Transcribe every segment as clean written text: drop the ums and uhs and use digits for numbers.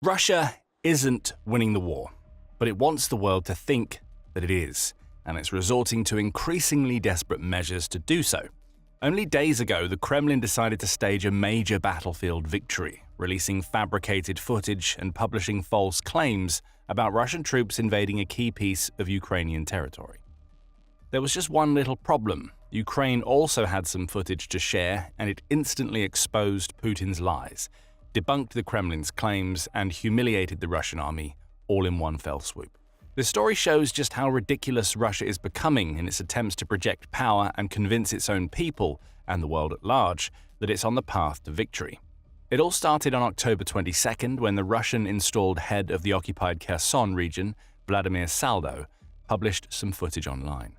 Russia isn't winning the war, but it wants the world to think that it is, and it's resorting to increasingly desperate measures to do so. Only days ago, the Kremlin decided to stage a major battlefield victory, releasing fabricated footage and publishing false claims about Russian troops invading a key piece of Ukrainian territory. There was just one little problem. Ukraine also had some footage to share, and it instantly exposed Putin's lies, debunked the Kremlin's claims, and humiliated the Russian army all in one fell swoop. The story shows just how ridiculous Russia is becoming in its attempts to project power and convince its own people, and the world at large, that it's on the path to victory. It all started on October 22nd when the Russian-installed head of the occupied Kherson region, Vladimir Saldo, published some footage online.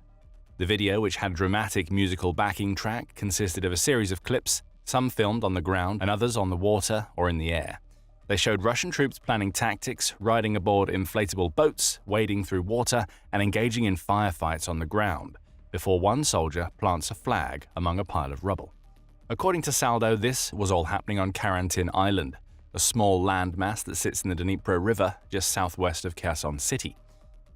The video, which had a dramatic musical backing track, consisted of a series of clips, some filmed on the ground and others on the water or in the air. They showed Russian troops planning tactics, riding aboard inflatable boats, wading through water, and engaging in firefights on the ground, before one soldier plants a flag among a pile of rubble. According to Saldo, this was all happening on Karantin Island, a small landmass that sits in the Dnipro River just southwest of Kherson City.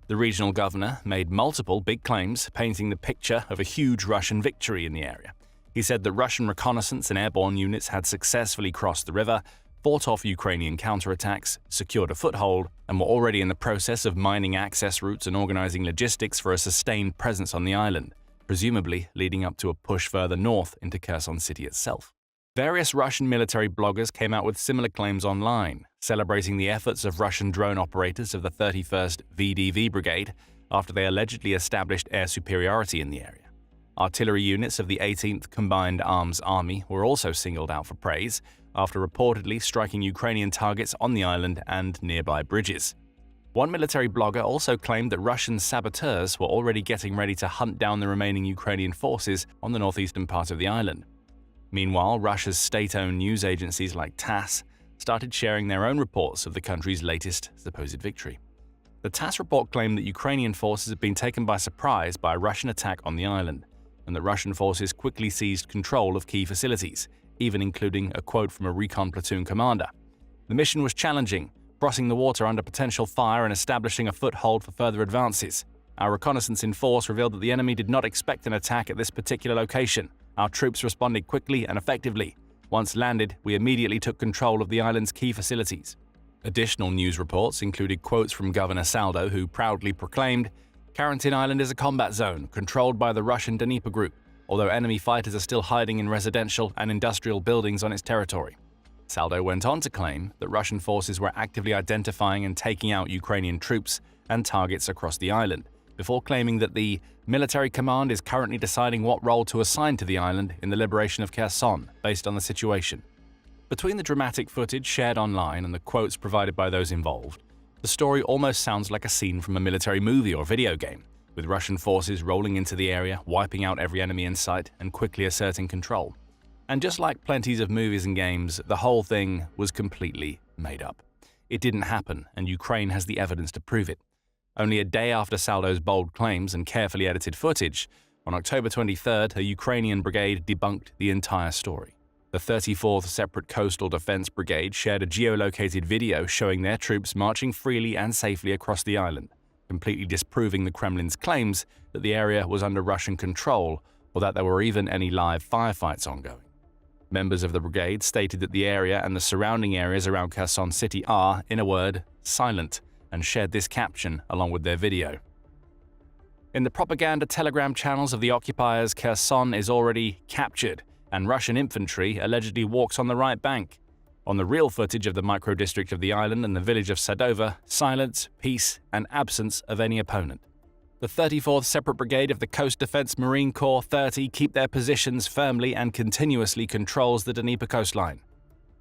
The regional governor made multiple big claims, painting the picture of a huge Russian victory in the area. He said that Russian reconnaissance and airborne units had successfully crossed the river, fought off Ukrainian counterattacks, secured a foothold, and were already in the process of mining access routes and organizing logistics for a sustained presence on the island, presumably leading up to a push further north into Kherson City itself. Various Russian military bloggers came out with similar claims online, celebrating the efforts of Russian drone operators of the 31st VDV Brigade after they allegedly established air superiority in the area. Artillery units of the 18th Combined Arms Army were also singled out for praise after reportedly striking Ukrainian targets on the island and nearby bridges. One military blogger also claimed that Russian saboteurs were already getting ready to hunt down the remaining Ukrainian forces on the northeastern part of the island. Meanwhile, Russia's state-owned news agencies like TASS started sharing their own reports of the country's latest supposed victory. The TASS report claimed that Ukrainian forces had been taken by surprise by a Russian attack on the island, and that Russian forces quickly seized control of key facilities, even including a quote from a recon platoon commander. The mission was challenging, crossing the water under potential fire and establishing a foothold for further advances. Our reconnaissance in force revealed that the enemy did not expect an attack at this particular location. Our troops responded quickly and effectively. Once landed, we immediately took control of the island's key facilities. Additional news reports included quotes from Governor Saldo, who proudly proclaimed, "Karantin Island is a combat zone controlled by the Russian Dnipro Group, although enemy fighters are still hiding in residential and industrial buildings on its territory." Saldo went on to claim that Russian forces were actively identifying and taking out Ukrainian troops and targets across the island, before claiming that the military command is currently deciding what role to assign to the island in the liberation of Kherson based on the situation. Between the dramatic footage shared online and the quotes provided by those involved, the story almost sounds like a scene from a military movie or video game, with Russian forces rolling into the area, wiping out every enemy in sight, and quickly asserting control. And just like plenty of movies and games, the whole thing was completely made up. It didn't happen, and Ukraine has the evidence to prove it. Only a day after Saldo's bold claims and carefully edited footage, on October 23rd, a Ukrainian brigade debunked the entire story. The 34th Separate Coastal Defense Brigade shared a geolocated video showing their troops marching freely and safely across the island, completely disproving the Kremlin's claims that the area was under Russian control or that there were even any live firefights ongoing. Members of the brigade stated that the area and the surrounding areas around Kherson City are, in a word, silent, and shared this caption along with their video. In the propaganda telegram channels of the occupiers, Kherson is already captured, and Russian infantry allegedly walks on the right bank. On the real footage of the micro-district of the island and the village of Sadova, silence, peace, and absence of any opponent. The 34th Separate Brigade of the Coast Defense Marine Corps 30 keep their positions firmly and continuously controls the Dnipro coastline.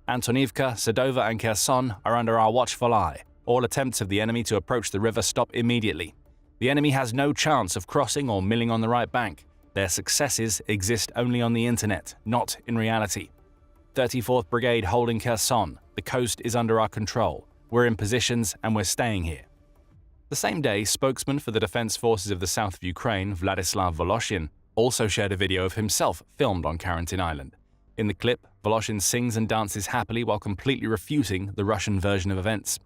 Antonivka, Sadova, and Kherson are under our watchful eye. All attempts of the enemy to approach the river stop immediately. The enemy has no chance of crossing or milling on the right bank. Their successes exist only on the internet, not in reality. 34th Brigade holding Kherson. The coast is under our control. We're in positions and we're staying here. The same day, spokesman for the Defense Forces of the south of Ukraine, Vladislav Voloshin, also shared a video of himself filmed on Karantin Island. In the clip, Voloshin sings and dances happily while completely refuting the Russian version of events.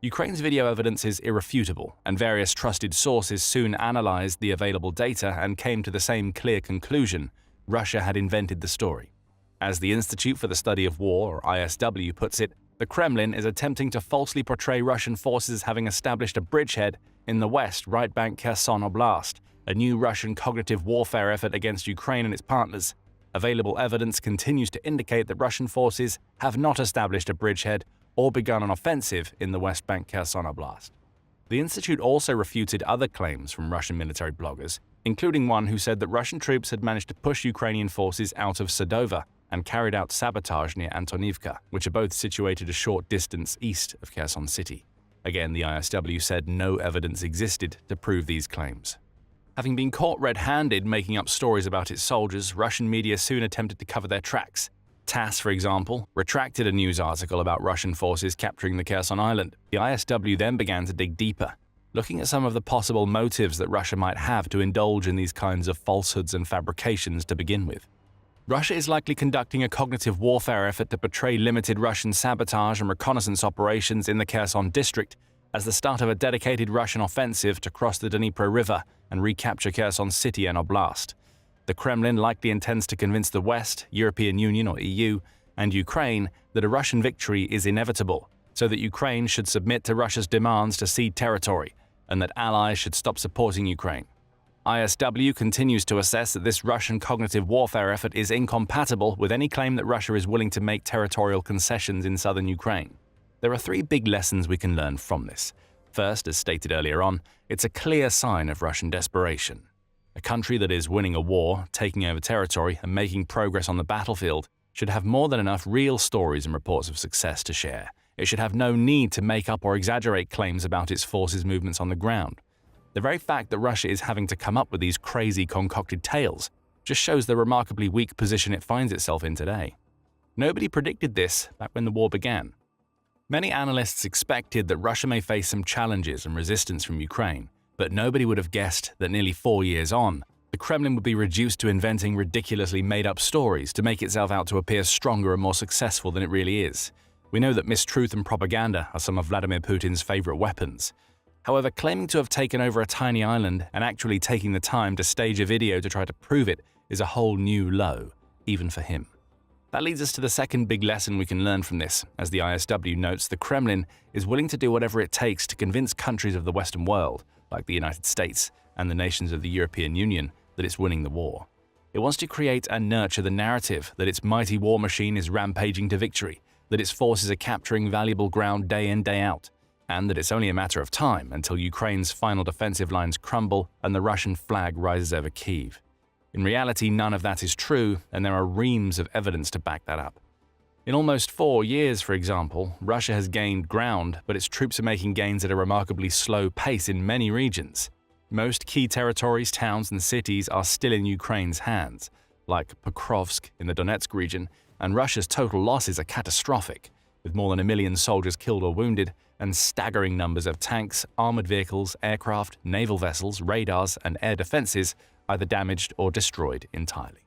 Ukraine's video evidence is irrefutable, and various trusted sources soon analyzed the available data and came to the same clear conclusion: Russia had invented the story. As the Institute for the Study of War, or ISW, puts it, the Kremlin is attempting to falsely portray Russian forces as having established a bridgehead in the west right bank Kherson Oblast, a new Russian cognitive warfare effort against Ukraine and its partners. Available evidence continues to indicate that Russian forces have not established a bridgehead or begun an offensive in the West Bank Kherson Oblast. The Institute also refuted other claims from Russian military bloggers, including one who said that Russian troops had managed to push Ukrainian forces out of Sadova and carried out sabotage near Antonivka, which are both situated a short distance east of Kherson City. Again, the ISW said no evidence existed to prove these claims. Having been caught red-handed making up stories about its soldiers, Russian media soon attempted to cover their tracks. TASS, for example, retracted a news article about Russian forces capturing the Karantin Island. The ISW then began to dig deeper, looking at some of the possible motives that Russia might have to indulge in these kinds of falsehoods and fabrications to begin with. Russia is likely conducting a cognitive warfare effort to portray limited Russian sabotage and reconnaissance operations in the Kherson district as the start of a dedicated Russian offensive to cross the Dnipro River and recapture Kherson City and Oblast. The Kremlin likely intends to convince the West, European Union or EU, and Ukraine that a Russian victory is inevitable, so that Ukraine should submit to Russia's demands to cede territory, and that allies should stop supporting Ukraine. ISW continues to assess that this Russian cognitive warfare effort is incompatible with any claim that Russia is willing to make territorial concessions in southern Ukraine. There are three big lessons we can learn from this. First, as stated earlier on, it's a clear sign of Russian desperation. A country that is winning a war, taking over territory, and making progress on the battlefield should have more than enough real stories and reports of success to share. It should have no need to make up or exaggerate claims about its forces' movements on the ground. The very fact that Russia is having to come up with these crazy concocted tales just shows the remarkably weak position it finds itself in today. Nobody predicted this back when the war began. Many analysts expected that Russia may face some challenges and resistance from Ukraine, but nobody would have guessed that nearly 4 years on, the Kremlin would be reduced to inventing ridiculously made-up stories to make itself out to appear stronger and more successful than it really is. We know that mistruth and propaganda are some of Vladimir Putin's favorite weapons. However, claiming to have taken over a tiny island and actually taking the time to stage a video to try to prove it is a whole new low, even for him. That leads us to the second big lesson we can learn from this. As the ISW notes, the Kremlin is willing to do whatever it takes to convince countries of the Western world, like the United States and the nations of the European Union, that it's winning the war. It wants to create and nurture the narrative that its mighty war machine is rampaging to victory, that its forces are capturing valuable ground day in, day out, and that it's only a matter of time until Ukraine's final defensive lines crumble and the Russian flag rises over Kyiv. In reality, none of that is true, and there are reams of evidence to back that up. In almost 4 years, for example, Russia has gained ground, but its troops are making gains at a remarkably slow pace in many regions. Most key territories, towns, and cities are still in Ukraine's hands, like Pokrovsk in the Donetsk region, and Russia's total losses are catastrophic, with more than 1 million soldiers killed or wounded, and staggering numbers of tanks, armored vehicles, aircraft, naval vessels, radars, and air defenses either damaged or destroyed entirely.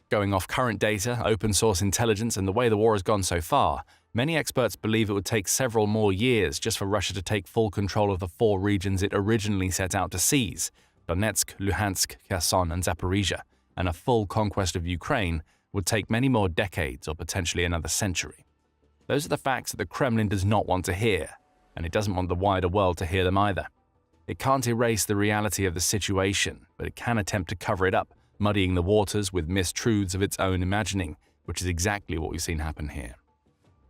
Going off current data, open-source intelligence, and the way the war has gone so far, many experts believe it would take several more years just for Russia to take full control of the 4 regions it originally set out to seize: Donetsk, Luhansk, Kherson, and Zaporizhia, and a full conquest of Ukraine would take many more decades or potentially another century. Those are the facts that the Kremlin does not want to hear, and it doesn't want the wider world to hear them either. It can't erase the reality of the situation, but it can attempt to cover it up, muddying the waters with mistruths of its own imagining, which is exactly what we've seen happen here.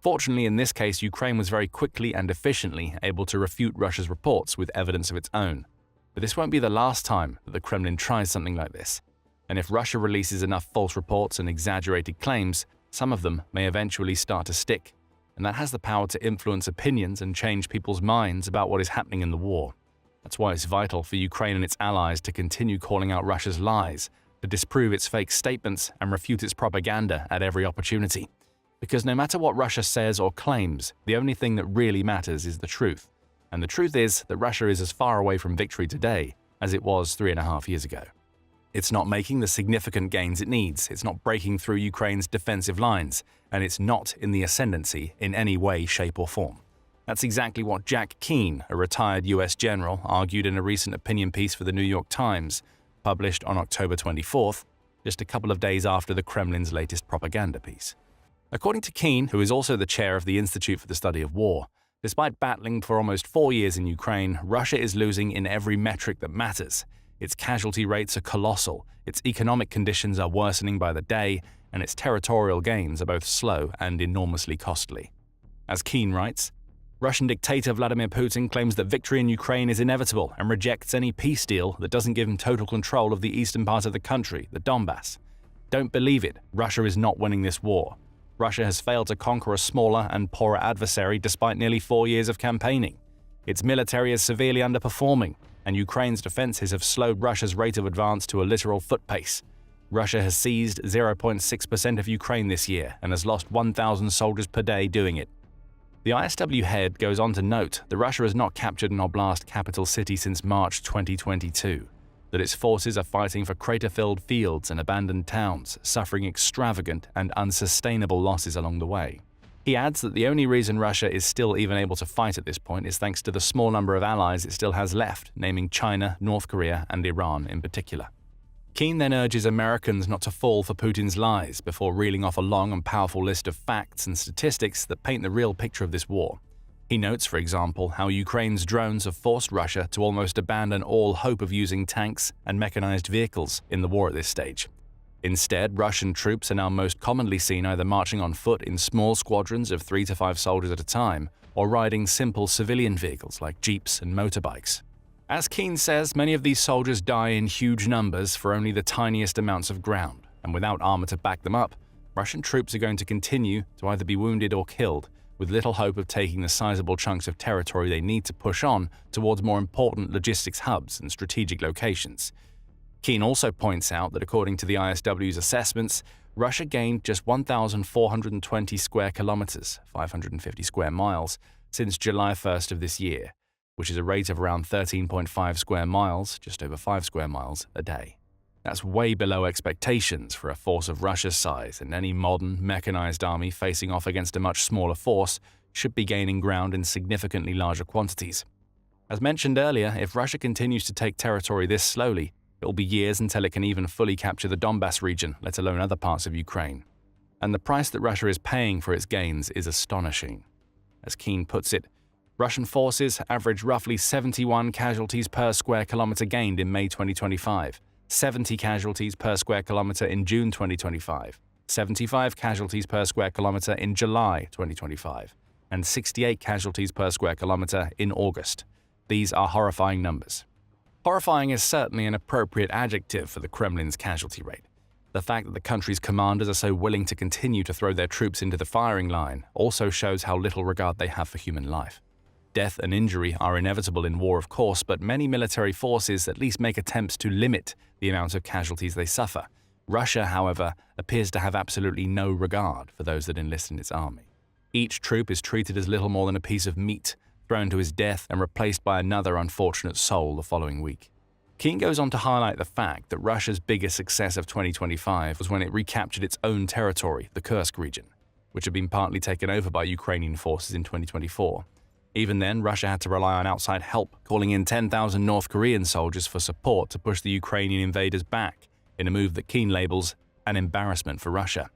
Fortunately, in this case, Ukraine was very quickly and efficiently able to refute Russia's reports with evidence of its own. But this won't be the last time that the Kremlin tries something like this. And if Russia releases enough false reports and exaggerated claims, some of them may eventually start to stick. And that has the power to influence opinions and change people's minds about what is happening in the war. That's why it's vital for Ukraine and its allies to continue calling out Russia's lies, to disprove its fake statements and refute its propaganda at every opportunity. Because no matter what Russia says or claims, the only thing that really matters is the truth. And the truth is that Russia is as far away from victory today as it was 3.5 years ago. It's not making the significant gains it needs, it's not breaking through Ukraine's defensive lines, and it's not in the ascendancy in any way, shape or form. That's exactly what Jack Keane, a retired US general, argued in a recent opinion piece for the New York Times, published on October 24th, just a couple of days after the Kremlin's latest propaganda piece. According to Keane, who is also the chair of the Institute for the Study of War, despite battling for almost 4 years in Ukraine, Russia is losing in every metric that matters. Its casualty rates are colossal, its economic conditions are worsening by the day, and its territorial gains are both slow and enormously costly. As Keane writes, Russian dictator Vladimir Putin claims that victory in Ukraine is inevitable and rejects any peace deal that doesn't give him total control of the eastern part of the country, the Donbass. Don't believe it, Russia is not winning this war. Russia has failed to conquer a smaller and poorer adversary despite nearly 4 years of campaigning. Its military is severely underperforming, and Ukraine's defenses have slowed Russia's rate of advance to a literal foot pace. Russia has seized 0.6% of Ukraine this year and has lost 1,000 soldiers per day doing it. The ISW head goes on to note that Russia has not captured an oblast capital city since March 2022, that its forces are fighting for crater-filled fields and abandoned towns, suffering extravagant and unsustainable losses along the way. He adds that the only reason Russia is still even able to fight at this point is thanks to the small number of allies it still has left, naming China, North Korea, and Iran in particular. Keane then urges Americans not to fall for Putin's lies before reeling off a long and powerful list of facts and statistics that paint the real picture of this war. He notes, for example, how Ukraine's drones have forced Russia to almost abandon all hope of using tanks and mechanized vehicles in the war at this stage. Instead, Russian troops are now most commonly seen either marching on foot in small squadrons of 3 to 5 soldiers at a time, or riding simple civilian vehicles like jeeps and motorbikes. As Keane says, many of these soldiers die in huge numbers for only the tiniest amounts of ground, and without armor to back them up, Russian troops are going to continue to either be wounded or killed, with little hope of taking the sizable chunks of territory they need to push on towards more important logistics hubs and strategic locations. Keane also points out that according to the ISW's assessments, Russia gained just 1,420 square kilometers, 550 square miles, since July 1st of this year, which is a rate of around 13.5 square miles, just over 5 square miles, a day. That's way below expectations for a force of Russia's size, and any modern, mechanized army facing off against a much smaller force should be gaining ground in significantly larger quantities. As mentioned earlier, if Russia continues to take territory this slowly, it will be years until it can even fully capture the Donbass region, let alone other parts of Ukraine. And the price that Russia is paying for its gains is astonishing. As Keane puts it, Russian forces averaged roughly 71 casualties per square kilometer gained in May 2025, 70 casualties per square kilometer in June 2025, 75 casualties per square kilometer in July 2025, and 68 casualties per square kilometer in August. These are horrifying numbers. Horrifying is certainly an appropriate adjective for the Kremlin's casualty rate. The fact that the country's commanders are so willing to continue to throw their troops into the firing line also shows how little regard they have for human life. Death and injury are inevitable in war, of course, but many military forces at least make attempts to limit the amount of casualties they suffer. Russia, however, appears to have absolutely no regard for those that enlist in its army. Each troop is treated as little more than a piece of meat, thrown to his death and replaced by another unfortunate soul the following week. Keane goes on to highlight the fact that Russia's biggest success of 2025 was when it recaptured its own territory, the Kursk region, which had been partly taken over by Ukrainian forces in 2024. Even then, Russia had to rely on outside help, calling in 10,000 North Korean soldiers for support to push the Ukrainian invaders back, in a move that Keane labels an embarrassment for Russia.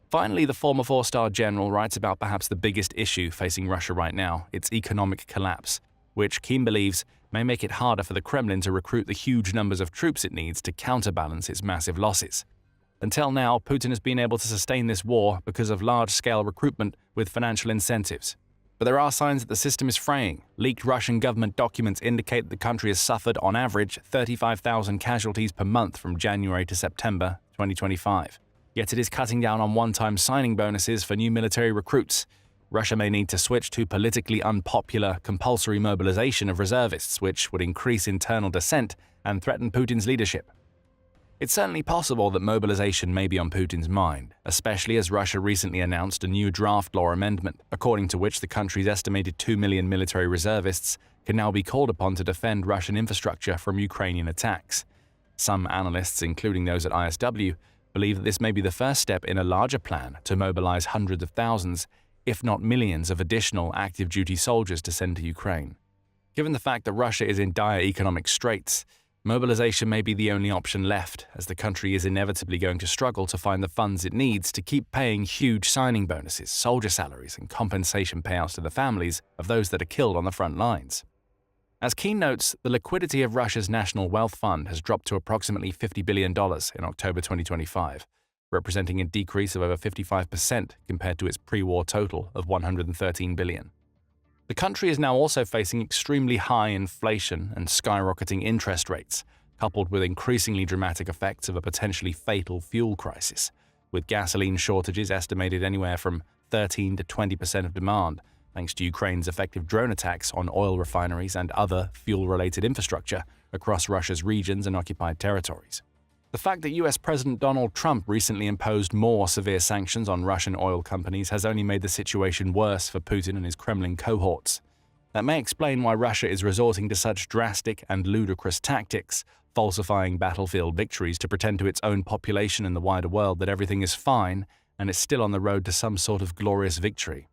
Finally, the former four-star general writes about perhaps the biggest issue facing Russia right now, its economic collapse, which Keane believes may make it harder for the Kremlin to recruit the huge numbers of troops it needs to counterbalance its massive losses. Until now, Putin has been able to sustain this war because of large-scale recruitment with financial incentives. But there are signs that the system is fraying. Leaked Russian government documents indicate that the country has suffered, on average, 35,000 casualties per month from January to September 2025. Yet it is cutting down on one-time signing bonuses for new military recruits. Russia may need to switch to politically unpopular compulsory mobilization of reservists, which would increase internal dissent and threaten Putin's leadership. It's certainly possible that mobilization may be on Putin's mind, especially as Russia recently announced a new draft law amendment, according to which the country's estimated 2 million military reservists can now be called upon to defend Russian infrastructure from Ukrainian attacks. Some analysts, including those at ISW, believe that this may be the first step in a larger plan to mobilize hundreds of thousands, if not millions, of additional active-duty soldiers to send to Ukraine. Given the fact that Russia is in dire economic straits, mobilization may be the only option left, as the country is inevitably going to struggle to find the funds it needs to keep paying huge signing bonuses, soldier salaries, and compensation payouts to the families of those that are killed on the front lines. As Keane notes, the liquidity of Russia's National Wealth Fund has dropped to approximately $50 billion in October 2025, representing a decrease of over 55% compared to its pre-war total of $113 billion. The country is now also facing extremely high inflation and skyrocketing interest rates, coupled with increasingly dramatic effects of a potentially fatal fuel crisis, with gasoline shortages estimated anywhere from 13 to 20% of demand, thanks to Ukraine's effective drone attacks on oil refineries and other fuel-related infrastructure across Russia's regions and occupied territories. The fact that US President Donald Trump recently imposed more severe sanctions on Russian oil companies has only made the situation worse for Putin and his Kremlin cohorts. That may explain why Russia is resorting to such drastic and ludicrous tactics, falsifying battlefield victories to pretend to its own population and the wider world that everything is fine and is still on the road to some sort of glorious victory.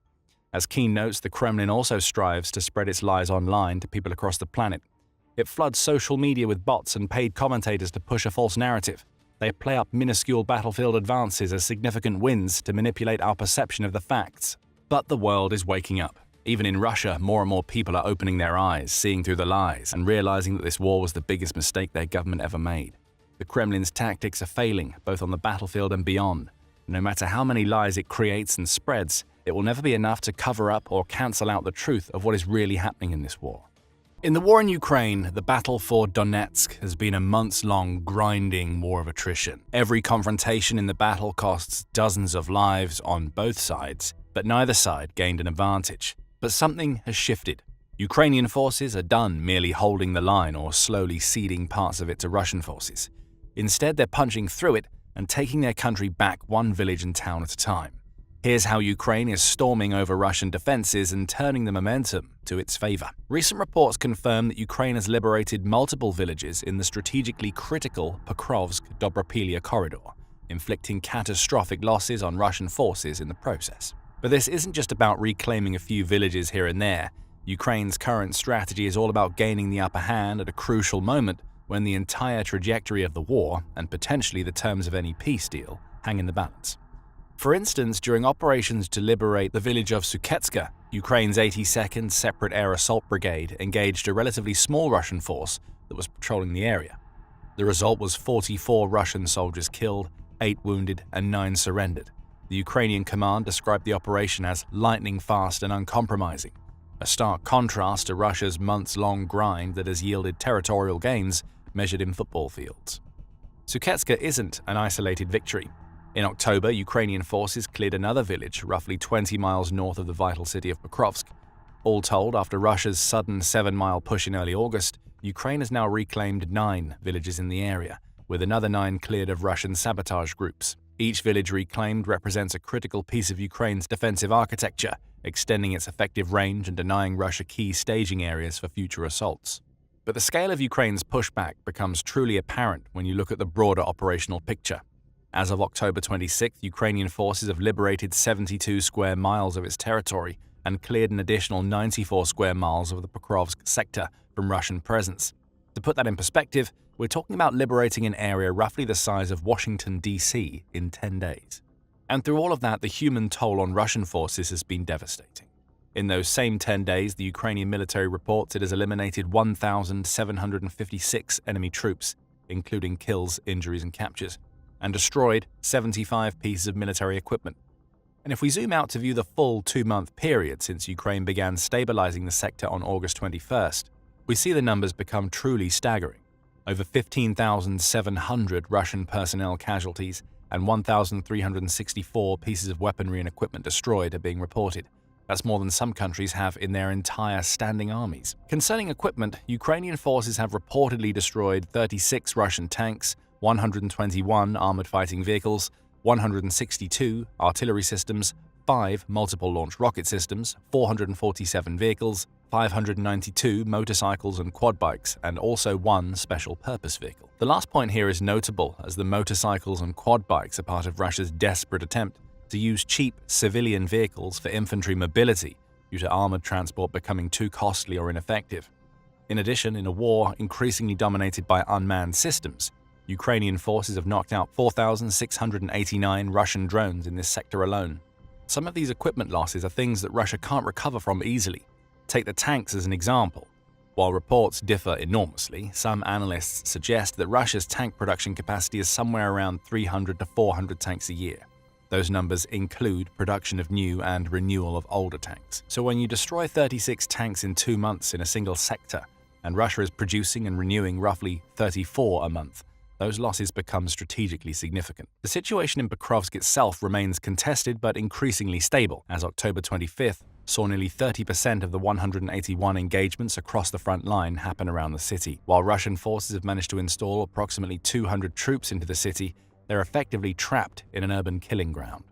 As Keane notes, the Kremlin also strives to spread its lies online to people across the planet. It floods social media with bots and paid commentators to push a false narrative. They play up minuscule battlefield advances as significant wins to manipulate our perception of the facts. But the world is waking up. Even in Russia, more and more people are opening their eyes, seeing through the lies, and realizing that this war was the biggest mistake their government ever made. The Kremlin's tactics are failing, both on the battlefield and beyond. No matter how many lies it creates and spreads, it will never be enough to cover up or cancel out the truth of what is really happening in this war. In the war in Ukraine, the battle for Donetsk has been a months-long grinding war of attrition. Every confrontation in the battle costs dozens of lives on both sides, but neither side gained an advantage. But something has shifted. Ukrainian forces are done merely holding the line or slowly ceding parts of it to Russian forces. Instead, they're punching through it and taking their country back one village and town at a time. Here's how Ukraine is storming over Russian defenses and turning the momentum to its favor. Recent reports confirm that Ukraine has liberated multiple villages in the strategically critical Pokrovsk-Dobropillia corridor, inflicting catastrophic losses on Russian forces in the process. But this isn't just about reclaiming a few villages here and there. Ukraine's current strategy is all about gaining the upper hand at a crucial moment when the entire trajectory of the war, and potentially the terms of any peace deal, hang in the balance. For instance, during operations to liberate the village of Suketska, Ukraine's 82nd Separate Air Assault Brigade engaged a relatively small Russian force that was patrolling the area. The result was 44 Russian soldiers killed, 8 wounded, and 9 surrendered. The Ukrainian command described the operation as lightning fast and uncompromising, a stark contrast to Russia's months-long grind that has yielded territorial gains measured in football fields. Suketska isn't an isolated victory. In October, Ukrainian forces cleared another village roughly 20 miles north of the vital city of Pokrovsk. All told, after Russia's sudden 7-mile push in early August, Ukraine has now reclaimed 9 villages in the area, with another 9 cleared of Russian sabotage groups. Each village reclaimed represents a critical piece of Ukraine's defensive architecture, extending its effective range and denying Russia key staging areas for future assaults. But the scale of Ukraine's pushback becomes truly apparent when you look at the broader operational picture. As of October 26th, Ukrainian forces have liberated 72 square miles of its territory and cleared an additional 94 square miles of the Pokrovsk sector from Russian presence. To put that in perspective, we're talking about liberating an area roughly the size of Washington, D.C. in 10 days. And through all of that, the human toll on Russian forces has been devastating. In those same 10 days, the Ukrainian military reports it has eliminated 1,756 enemy troops, including kills, injuries, and captures, and destroyed 75 pieces of military equipment. And if we zoom out to view the full 2-month period since Ukraine began stabilizing the sector on August 21st, we see the numbers become truly staggering. Over 15,700 Russian personnel casualties and 1,364 pieces of weaponry and equipment destroyed are being reported. That's more than some countries have in their entire standing armies. Concerning equipment, Ukrainian forces have reportedly destroyed 36 Russian tanks, 121 armored fighting vehicles, 162 artillery systems, 5 multiple launch rocket systems, 447 vehicles, 592 motorcycles and quad bikes, and also one special purpose vehicle. The last point here is notable, as the motorcycles and quad bikes are part of Russia's desperate attempt to use cheap civilian vehicles for infantry mobility due to armored transport becoming too costly or ineffective. In addition, in a war increasingly dominated by unmanned systems, Ukrainian forces have knocked out 4,689 Russian drones in this sector alone. Some of these equipment losses are things that Russia can't recover from easily. Take the tanks as an example. While reports differ enormously, some analysts suggest that Russia's tank production capacity is somewhere around 300 to 400 tanks a year. Those numbers include production of new and renewal of older tanks. So when you destroy 36 tanks in 2 months in a single sector, and Russia is producing and renewing roughly 34 a month, those losses become strategically significant. The situation in Pokrovsk itself remains contested but increasingly stable, as October 25th saw nearly 30% of the 181 engagements across the front line happen around the city. While Russian forces have managed to install approximately 200 troops into the city, they're effectively trapped in an urban killing ground.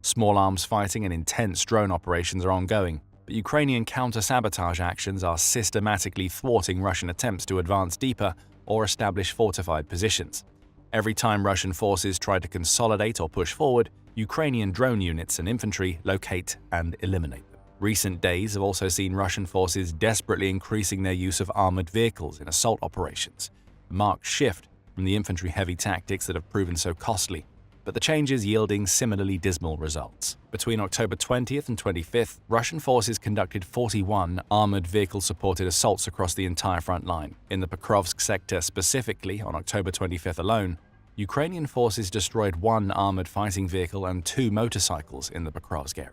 Small arms fighting and intense drone operations are ongoing, but Ukrainian counter-sabotage actions are systematically thwarting Russian attempts to advance deeper or establish fortified positions. Every time Russian forces try to consolidate or push forward, Ukrainian drone units and infantry locate and eliminate them. Recent days have also seen Russian forces desperately increasing their use of armored vehicles in assault operations, a marked shift from the infantry-heavy tactics that have proven so costly, but the changes yielding similarly dismal results. Between October 20th and 25th, Russian forces conducted 41 armored vehicle-supported assaults across the entire front line. In the Pokrovsk sector specifically, on October 25th alone, Ukrainian forces destroyed 1 armored fighting vehicle and 2 motorcycles in the Pokrovsk area,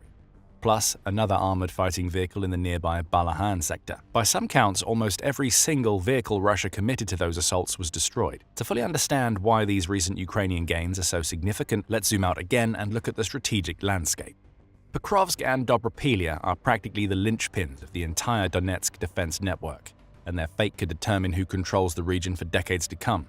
plus another armored fighting vehicle in the nearby Balahan sector. By some counts, almost every single vehicle Russia committed to those assaults was destroyed. To fully understand why these recent Ukrainian gains are so significant, let's zoom out again and look at the strategic landscape. Pokrovsk and Dobropillia are practically the linchpins of the entire Donetsk defense network, and their fate could determine who controls the region for decades to come.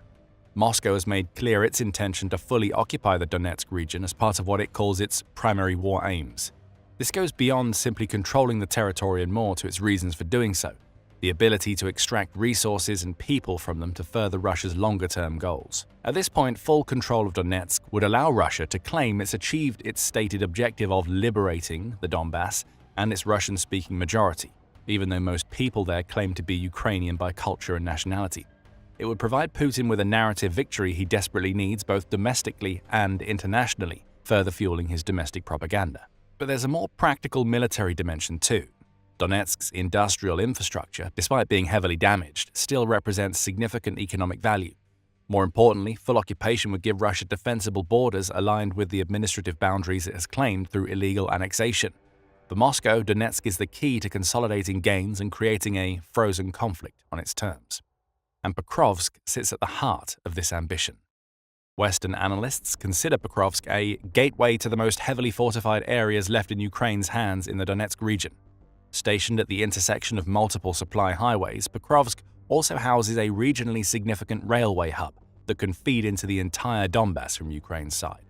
Moscow has made clear its intention to fully occupy the Donetsk region as part of what it calls its primary war aims. This goes beyond simply controlling the territory and more to its reasons for doing so, the ability to extract resources and people from them to further Russia's longer-term goals. At this point, full control of Donetsk would allow Russia to claim it's achieved its stated objective of liberating the Donbass and its Russian-speaking majority, even though most people there claim to be Ukrainian by culture and nationality. It would provide Putin with a narrative victory he desperately needs both domestically and internationally, further fueling his domestic propaganda. But there's a more practical military dimension too. Donetsk's industrial infrastructure, despite being heavily damaged, still represents significant economic value. More importantly, full occupation would give Russia defensible borders aligned with the administrative boundaries it has claimed through illegal annexation. For Moscow, Donetsk is the key to consolidating gains and creating a frozen conflict on its terms. And Pokrovsk sits at the heart of this ambition. Western analysts consider Pokrovsk a gateway to the most heavily fortified areas left in Ukraine's hands in the Donetsk region. Stationed at the intersection of multiple supply highways, Pokrovsk also houses a regionally significant railway hub that can feed into the entire Donbass from Ukraine's side.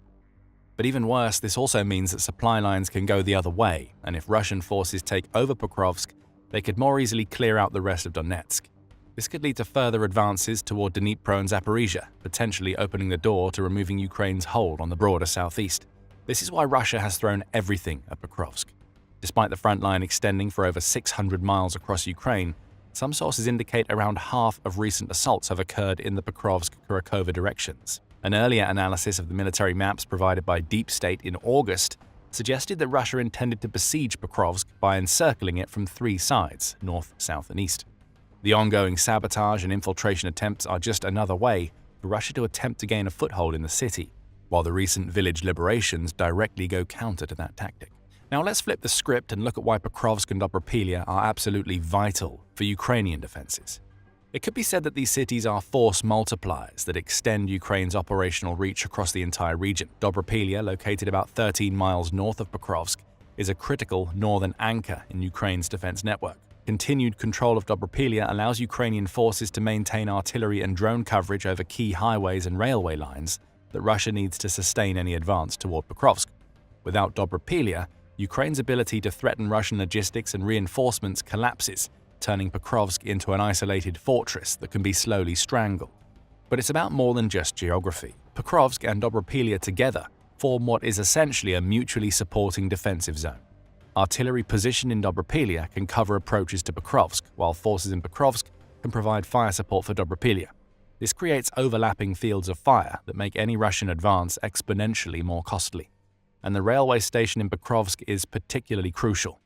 But even worse, this also means that supply lines can go the other way, and if Russian forces take over Pokrovsk, they could more easily clear out the rest of Donetsk. This could lead to further advances toward Dnipro and Zaporizhia, potentially opening the door to removing Ukraine's hold on the broader southeast. This is why Russia has thrown everything at Pokrovsk. Despite the front line extending for over 600 miles across Ukraine, some sources indicate around half of recent assaults have occurred in the Pokrovsk-Kharkova directions. An earlier analysis of the military maps provided by Deep State in August suggested that Russia intended to besiege Pokrovsk by encircling it from 3 sides, north, south, and east. The ongoing sabotage and infiltration attempts are just another way for Russia to attempt to gain a foothold in the city, while the recent village liberations directly go counter to that tactic. Now let's flip the script and look at why Pokrovsk and Dobropillia are absolutely vital for Ukrainian defenses. It could be said that these cities are force multipliers that extend Ukraine's operational reach across the entire region. Dobropillia, located about 13 miles north of Pokrovsk, is a critical northern anchor in Ukraine's defense network. Continued control of Dobropillia allows Ukrainian forces to maintain artillery and drone coverage over key highways and railway lines that Russia needs to sustain any advance toward Pokrovsk. Without Dobropillia, Ukraine's ability to threaten Russian logistics and reinforcements collapses, turning Pokrovsk into an isolated fortress that can be slowly strangled. But it's about more than just geography. Pokrovsk and Dobropillia together form what is essentially a mutually supporting defensive zone. Artillery positioned in Dobropillia can cover approaches to Pokrovsk, while forces in Pokrovsk can provide fire support for Dobropillia. This creates overlapping fields of fire that make any Russian advance exponentially more costly. And the railway station in Pokrovsk is particularly crucial.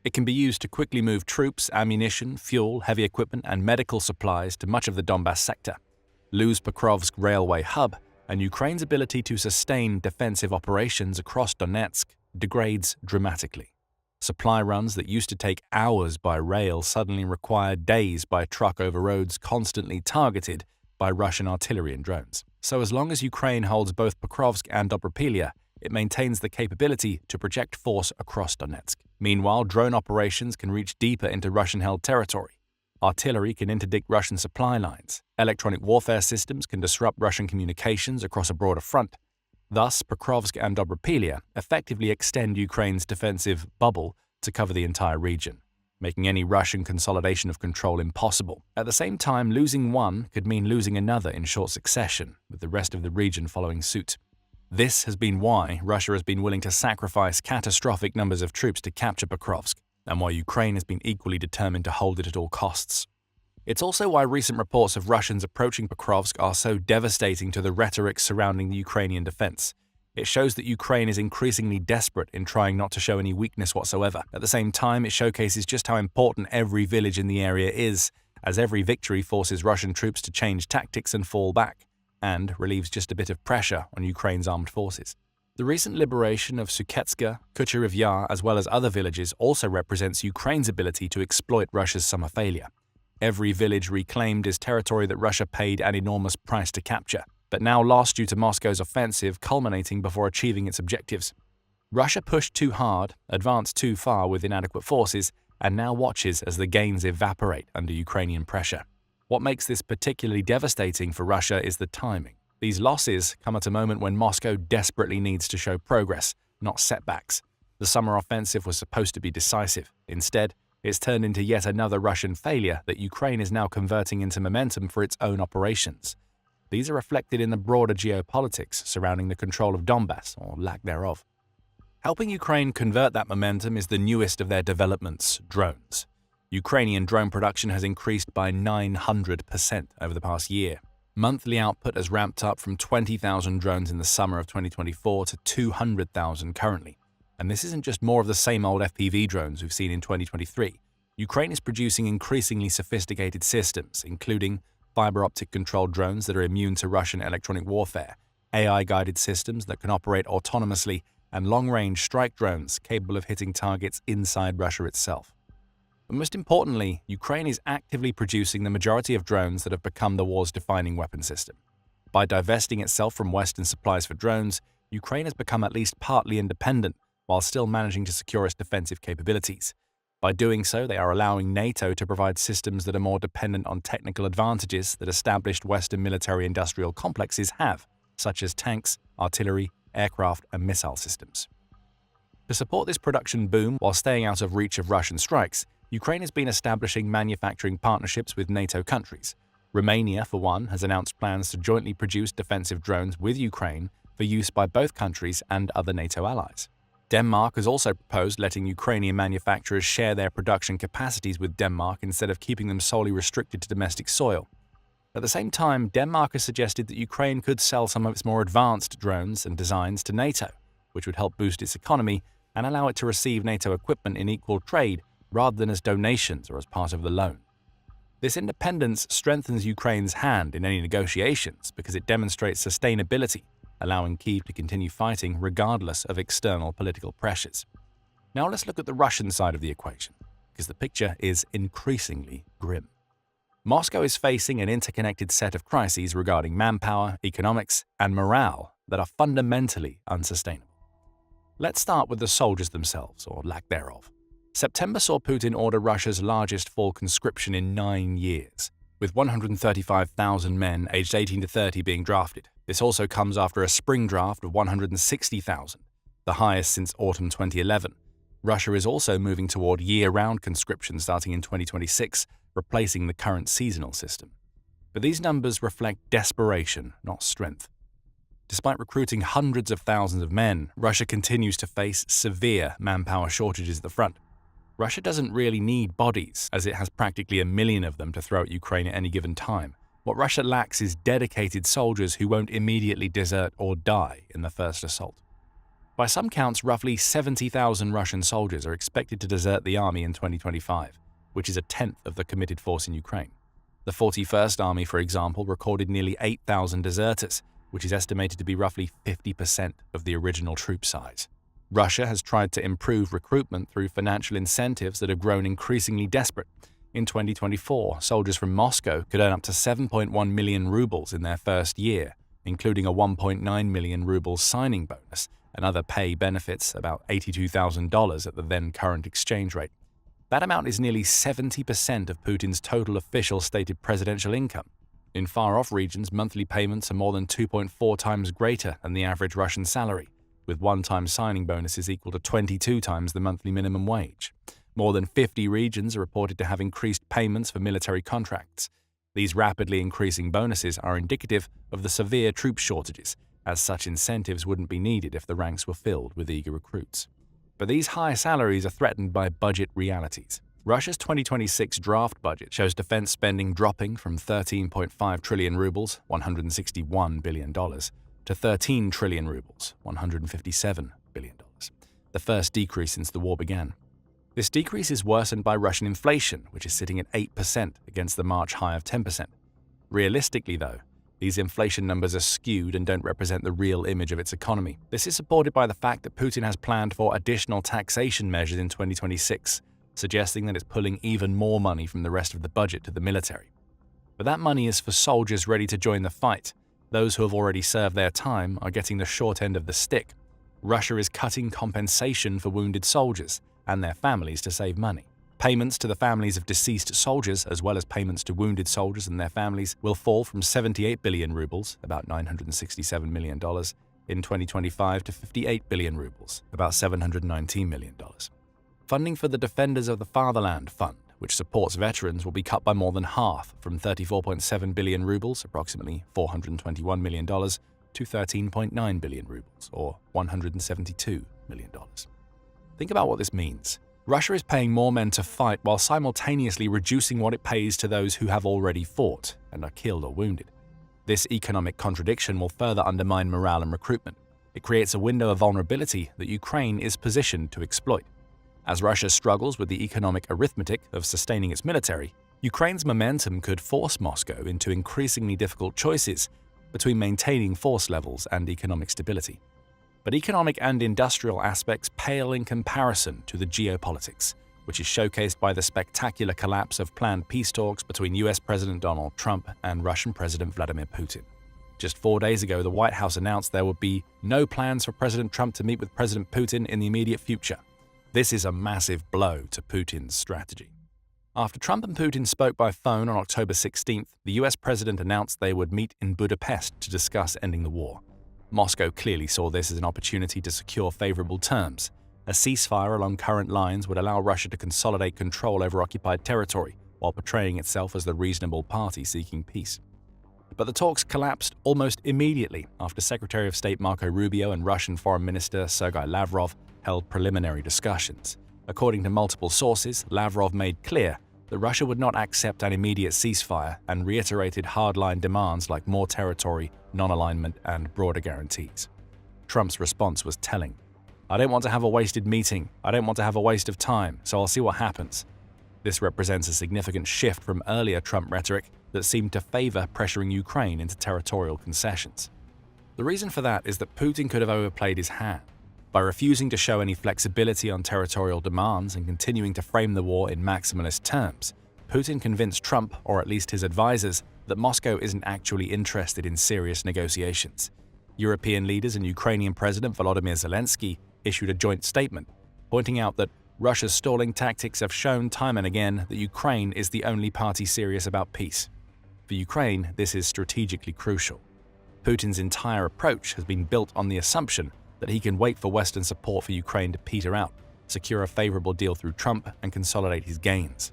It can be used to quickly move troops, ammunition, fuel, heavy equipment, and medical supplies to much of the Donbass sector. Lose Pokrovsk railway hub, and Ukraine's ability to sustain defensive operations across Donetsk degrades dramatically. Supply runs that used to take hours by rail suddenly require days by truck over roads constantly targeted by Russian artillery and drones. So as long as Ukraine holds both Pokrovsk and Dobropillia, it maintains the capability to project force across Donetsk. Meanwhile, drone operations can reach deeper into Russian-held territory. Artillery can interdict Russian supply lines. Electronic warfare systems can disrupt Russian communications across a broader front. Thus, Pokrovsk and Dobropillia effectively extend Ukraine's defensive bubble to cover the entire region, making any Russian consolidation of control impossible. At the same time, losing one could mean losing another in short succession, with the rest of the region following suit. This has been why Russia has been willing to sacrifice catastrophic numbers of troops to capture Pokrovsk, and why Ukraine has been equally determined to hold it at all costs. It's also why recent reports of Russians approaching Pokrovsk are so devastating to the rhetoric surrounding the Ukrainian defense. It shows that Ukraine is increasingly desperate in trying not to show any weakness whatsoever. At the same time, it showcases just how important every village in the area is, as every victory forces Russian troops to change tactics and fall back, and relieves just a bit of pressure on Ukraine's armed forces. The recent liberation of Suketska, Kucherov Yar, as well as other villages also represents Ukraine's ability to exploit Russia's summer failure. Every village reclaimed is territory that Russia paid an enormous price to capture, but now lost due to Moscow's offensive culminating before achieving its objectives. Russia pushed too hard, advanced too far with inadequate forces, and now watches as the gains evaporate under Ukrainian pressure. What makes this particularly devastating for Russia is the timing. These losses come at a moment when Moscow desperately needs to show progress, not setbacks. The summer offensive was supposed to be decisive. Instead, it's turned into yet another Russian failure that Ukraine is now converting into momentum for its own operations. These are reflected in the broader geopolitics surrounding the control of Donbass, or lack thereof. Helping Ukraine convert that momentum is the newest of their developments, drones. Ukrainian drone production has increased by 900% over the past year. Monthly output has ramped up from 20,000 drones in the summer of 2024 to 200,000 currently. And this isn't just more of the same old FPV drones we've seen in 2023. Ukraine is producing increasingly sophisticated systems, including fiber optic controlled drones that are immune to Russian electronic warfare, AI-guided systems that can operate autonomously, and long-range strike drones capable of hitting targets inside Russia itself. But most importantly, Ukraine is actively producing the majority of drones that have become the war's defining weapon system. By divesting itself from Western supplies for drones, Ukraine has become at least partly independent, while still managing to secure its defensive capabilities. By doing so, they are allowing NATO to provide systems that are more dependent on technical advantages that established Western military-industrial complexes have, such as tanks, artillery, aircraft, and missile systems. To support this production boom while staying out of reach of Russian strikes, Ukraine has been establishing manufacturing partnerships with NATO countries. Romania, for one, has announced plans to jointly produce defensive drones with Ukraine for use by both countries and other NATO allies. Denmark has also proposed letting Ukrainian manufacturers share their production capacities with Denmark instead of keeping them solely restricted to domestic soil. At the same time, Denmark has suggested that Ukraine could sell some of its more advanced drones and designs to NATO, which would help boost its economy and allow it to receive NATO equipment in equal trade rather than as donations or as part of the loan. This independence strengthens Ukraine's hand in any negotiations because it demonstrates sustainability, allowing Kyiv to continue fighting regardless of external political pressures. Now let's look at the Russian side of the equation, because the picture is increasingly grim. Moscow is facing an interconnected set of crises regarding manpower, economics, and morale that are fundamentally unsustainable. Let's start with the soldiers themselves, or lack thereof. September saw Putin order Russia's largest fall conscription in 9 years, with 135,000 men aged 18 to 30 being drafted. This also comes after a spring draft of 160,000, the highest since autumn 2011. Russia is also moving toward year-round conscription starting in 2026, replacing the current seasonal system. But these numbers reflect desperation, not strength. Despite recruiting hundreds of thousands of men, Russia continues to face severe manpower shortages at the front. Russia doesn't really need bodies, as it has practically 1 million of them to throw at Ukraine at any given time. What Russia lacks is dedicated soldiers who won't immediately desert or die in the first assault. By some counts, roughly 70,000 Russian soldiers are expected to desert the army in 2025, which is a tenth of the committed force in Ukraine. The 41st Army, for example, recorded nearly 8,000 deserters, which is estimated to be roughly 50% of the original troop size. Russia has tried to improve recruitment through financial incentives that have grown increasingly desperate. In 2024, soldiers from Moscow could earn up to 7.1 million rubles in their first year, including a 1.9 million rubles signing bonus and other pay benefits, about $82,000 at the then current exchange rate. That amount is nearly 70% of Putin's total official stated presidential income. In far-off regions, monthly payments are more than 2.4 times greater than the average Russian salary, with one-time signing bonuses equal to 22 times the monthly minimum wage. More than 50 regions are reported to have increased payments for military contracts. These rapidly increasing bonuses are indicative of the severe troop shortages, as such incentives wouldn't be needed if the ranks were filled with eager recruits. But these high salaries are threatened by budget realities. Russia's 2026 draft budget shows defense spending dropping from 13.5 trillion rubles, $161 billion, to 13 trillion rubles, $157 billion, the first decrease since the war began. This decrease is worsened by Russian inflation, which is sitting at 8% against the March high of 10%. Realistically, though, these inflation numbers are skewed and don't represent the real image of its economy. This is supported by the fact that Putin has planned for additional taxation measures in 2026, suggesting that it's pulling even more money from the rest of the budget to the military. But that money is for soldiers ready to join the fight. Those who have already served their time are getting the short end of the stick. Russia is cutting compensation for wounded soldiers and their families to save money. Payments to the families of deceased soldiers, as well as payments to wounded soldiers and their families, will fall from 78 billion rubles, about $967 million, in 2025 to 58 billion rubles, about $719 million. Funding for the Defenders of the Fatherland Fund, which supports veterans, will be cut by more than half, from 34.7 billion rubles, approximately $421 million, to 13.9 billion rubles, or $172 million. Think about what this means. Russia is paying more men to fight while simultaneously reducing what it pays to those who have already fought and are killed or wounded. This economic contradiction will further undermine morale and recruitment. It creates a window of vulnerability that Ukraine is positioned to exploit. As Russia struggles with the economic arithmetic of sustaining its military, Ukraine's momentum could force Moscow into increasingly difficult choices between maintaining force levels and economic stability. But economic and industrial aspects pale in comparison to the geopolitics, which is showcased by the spectacular collapse of planned peace talks between US President Donald Trump and Russian President Vladimir Putin. Just 4 days ago, the White House announced there would be no plans for President Trump to meet with President Putin in the immediate future. This is a massive blow to Putin's strategy. After Trump and Putin spoke by phone on October 16th, the US president announced they would meet in Budapest to discuss ending the war. Moscow clearly saw this as an opportunity to secure favorable terms. A ceasefire along current lines would allow Russia to consolidate control over occupied territory, while portraying itself as the reasonable party seeking peace. But the talks collapsed almost immediately after Secretary of State Marco Rubio and Russian Foreign Minister Sergei Lavrov held preliminary discussions. According to multiple sources, Lavrov made clear that Russia would not accept an immediate ceasefire and reiterated hardline demands like more territory, non-alignment, and broader guarantees. Trump's response was telling. "I don't want to have a wasted meeting. I don't want to have a waste of time, so I'll see what happens." This represents a significant shift from earlier Trump rhetoric that seemed to favor pressuring Ukraine into territorial concessions. The reason for that is that Putin could have overplayed his hand. By refusing to show any flexibility on territorial demands and continuing to frame the war in maximalist terms, Putin convinced Trump, or at least his advisors, that Moscow isn't actually interested in serious negotiations. European leaders and Ukrainian President Volodymyr Zelensky issued a joint statement, pointing out that Russia's stalling tactics have shown time and again that Ukraine is the only party serious about peace. For Ukraine, this is strategically crucial. Putin's entire approach has been built on the assumption that he can wait for Western support for Ukraine to peter out. secure a favorable deal through Trump, and consolidate his gains.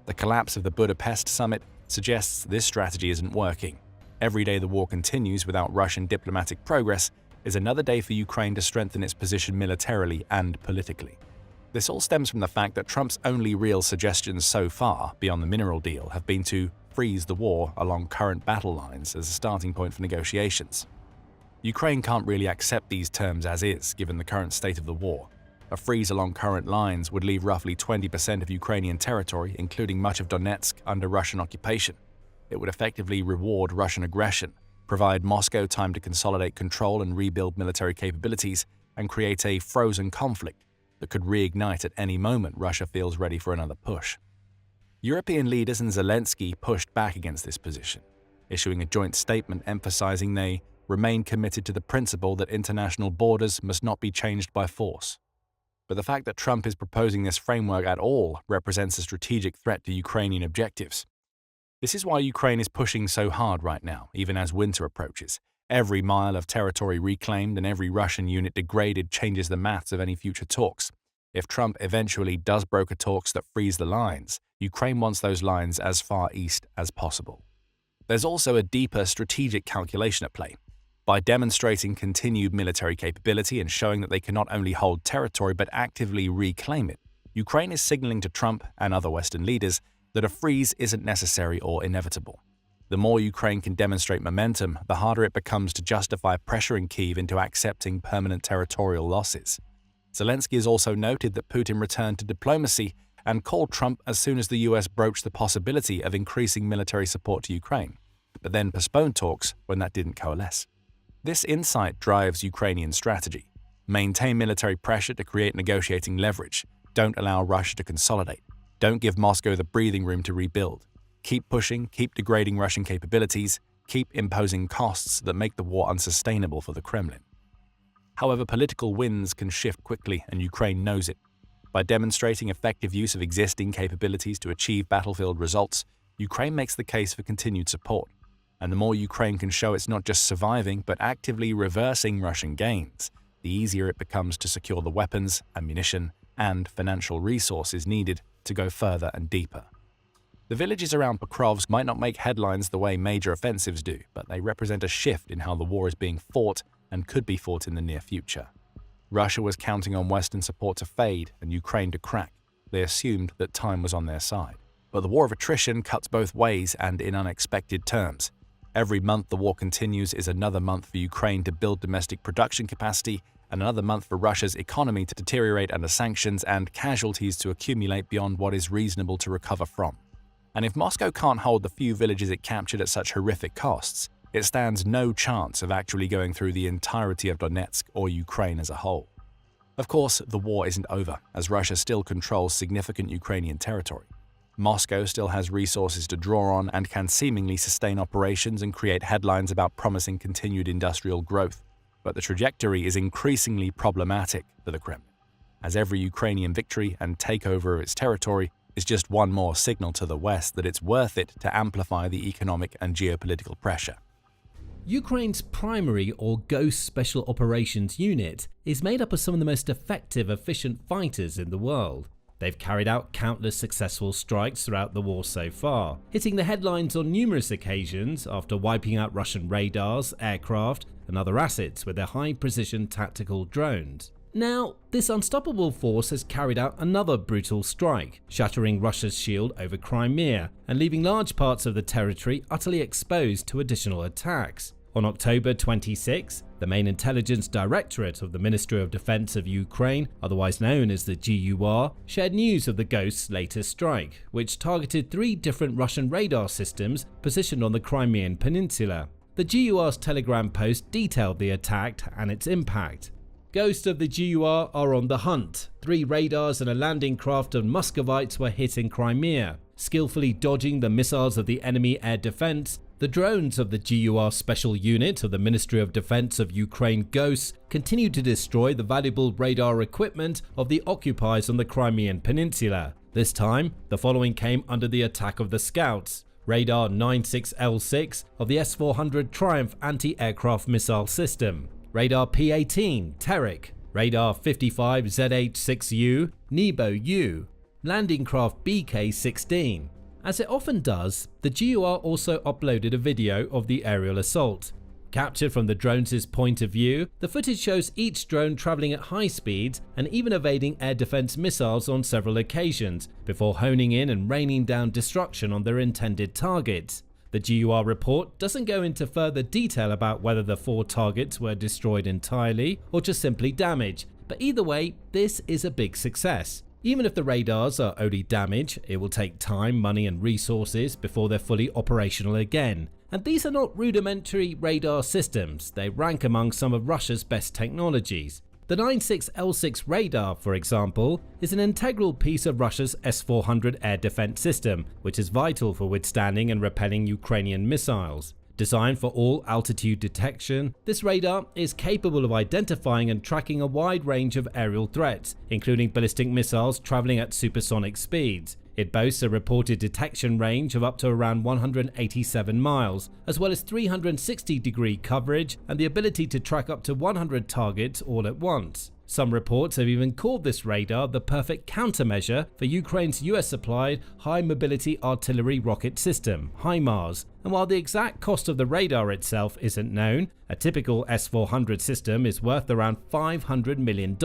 The collapse of the Budapest summit suggests this strategy isn't working. Every day the war continues without Russian diplomatic progress is another day for Ukraine to strengthen its position militarily and politically. This all stems from the fact that Trump's only real suggestions so far, beyond the mineral deal, have been to freeze the war along current battle lines as a starting point for negotiations. Ukraine can't really accept these terms as is, given the current state of the war. A freeze along current lines would leave roughly 20% of Ukrainian territory, including much of Donetsk, under Russian occupation. It would effectively reward Russian aggression, provide Moscow time to consolidate control and rebuild military capabilities, and create a frozen conflict that could reignite at any moment Russia feels ready for another push. European leaders and Zelensky pushed back against this position, issuing a joint statement emphasizing they remain committed to the principle that international borders must not be changed by force. But the fact that Trump is proposing this framework at all represents a strategic threat to Ukrainian objectives. This is why Ukraine is pushing so hard right now, even as winter approaches. Every mile of territory reclaimed and every Russian unit degraded changes the maths of any future talks. If Trump eventually does broker talks that freeze the lines, Ukraine wants those lines as far east as possible. There's also a deeper strategic calculation at play. By demonstrating continued military capability and showing that they can not only hold territory but actively reclaim it, Ukraine is signaling to Trump and other Western leaders that a freeze isn't necessary or inevitable. The more Ukraine can demonstrate momentum, the harder it becomes to justify pressuring Kyiv into accepting permanent territorial losses. Zelensky has also noted that Putin returned to diplomacy and called Trump as soon as the US broached the possibility of increasing military support to Ukraine, but then postponed talks when that didn't coalesce. This insight drives Ukrainian strategy. Maintain military pressure to create negotiating leverage. Don't allow Russia to consolidate. Don't give Moscow the breathing room to rebuild. Keep pushing, keep degrading Russian capabilities, keep imposing costs that make the war unsustainable for the Kremlin. However, political winds can shift quickly, and Ukraine knows it. By demonstrating effective use of existing capabilities to achieve battlefield results, Ukraine makes the case for continued support. And the more Ukraine can show it's not just surviving but actively reversing Russian gains, the easier it becomes to secure the weapons, ammunition, and financial resources needed to go further and deeper. The villages around Pokrovsk might not make headlines the way major offensives do, but they represent a shift in how the war is being fought and could be fought in the near future. Russia was counting on Western support to fade and Ukraine to crack. They assumed that time was on their side. But the war of attrition cuts both ways and in unexpected terms. Every month the war continues is another month for Ukraine to build domestic production capacity and another month for Russia's economy to deteriorate under sanctions and casualties to accumulate beyond what is reasonable to recover from. And if Moscow can't hold the few villages it captured at such horrific costs, it stands no chance of actually going through the entirety of Donetsk or Ukraine as a whole. Of course, the war isn't over, as Russia still controls significant Ukrainian territory. Moscow still has resources to draw on and can seemingly sustain operations and create headlines about promising continued industrial growth. But the trajectory is increasingly problematic for the Kremlin, as every Ukrainian victory and takeover of its territory is just one more signal to the West that it's worth it to amplify the economic and geopolitical pressure. Ukraine's primary or Ghost Special Operations Unit is made up of some of the most effective, efficient fighters in the world. They've carried out countless successful strikes throughout the war so far, hitting the headlines on numerous occasions after wiping out Russian radars, aircraft, and other assets with their high-precision tactical drones. Now, this unstoppable force has carried out another brutal strike, shattering Russia's shield over Crimea and leaving large parts of the territory utterly exposed to additional attacks. On October 26, the main intelligence directorate of the Ministry of Defense of Ukraine, otherwise known as the GUR, shared news of the Ghost's latest strike, which targeted 3 different Russian radar systems positioned on the Crimean Peninsula. The GUR's Telegram post detailed the attack and its impact. Ghosts of the GUR are on the hunt. 3 radars and a landing craft of Muscovites were hit in Crimea. Skillfully dodging the missiles of the enemy air defense, the drones of the GUR Special Unit of the Ministry of Defense of Ukraine Ghosts continue to destroy the valuable radar equipment of the occupiers on the Crimean Peninsula. This time, the following came under the attack of the Scouts. Radar 96L6 of the S-400 Triumph anti-aircraft missile system. Radar P-18 Terek, Radar 55ZH6U, Nebo-U, landing craft BK-16. As it often does, the GUR also uploaded a video of the aerial assault. Captured from the drone's point of view, the footage shows each drone traveling at high speeds and even evading air defense missiles on several occasions, before honing in and raining down destruction on their intended targets. The GUR report doesn't go into further detail about whether the 4 targets were destroyed entirely or just simply damaged, but either way, this is a big success. Even if the radars are only damage, it will take time, money and resources before they're fully operational again. And these are not rudimentary radar systems, they rank among some of Russia's best technologies. The 96L6 radar, for example, is an integral piece of Russia's S-400 air defense system, which is vital for withstanding and repelling Ukrainian missiles. Designed for all altitude detection, this radar is capable of identifying and tracking a wide range of aerial threats, including ballistic missiles traveling at supersonic speeds. It boasts a reported detection range of up to around 187 miles, as well as 360-degree coverage and the ability to track up to 100 targets all at once. Some reports have even called this radar the perfect countermeasure for Ukraine's US-supplied high-mobility artillery rocket system, HIMARS. And while the exact cost of the radar itself isn't known, a typical S-400 system is worth around $500 million.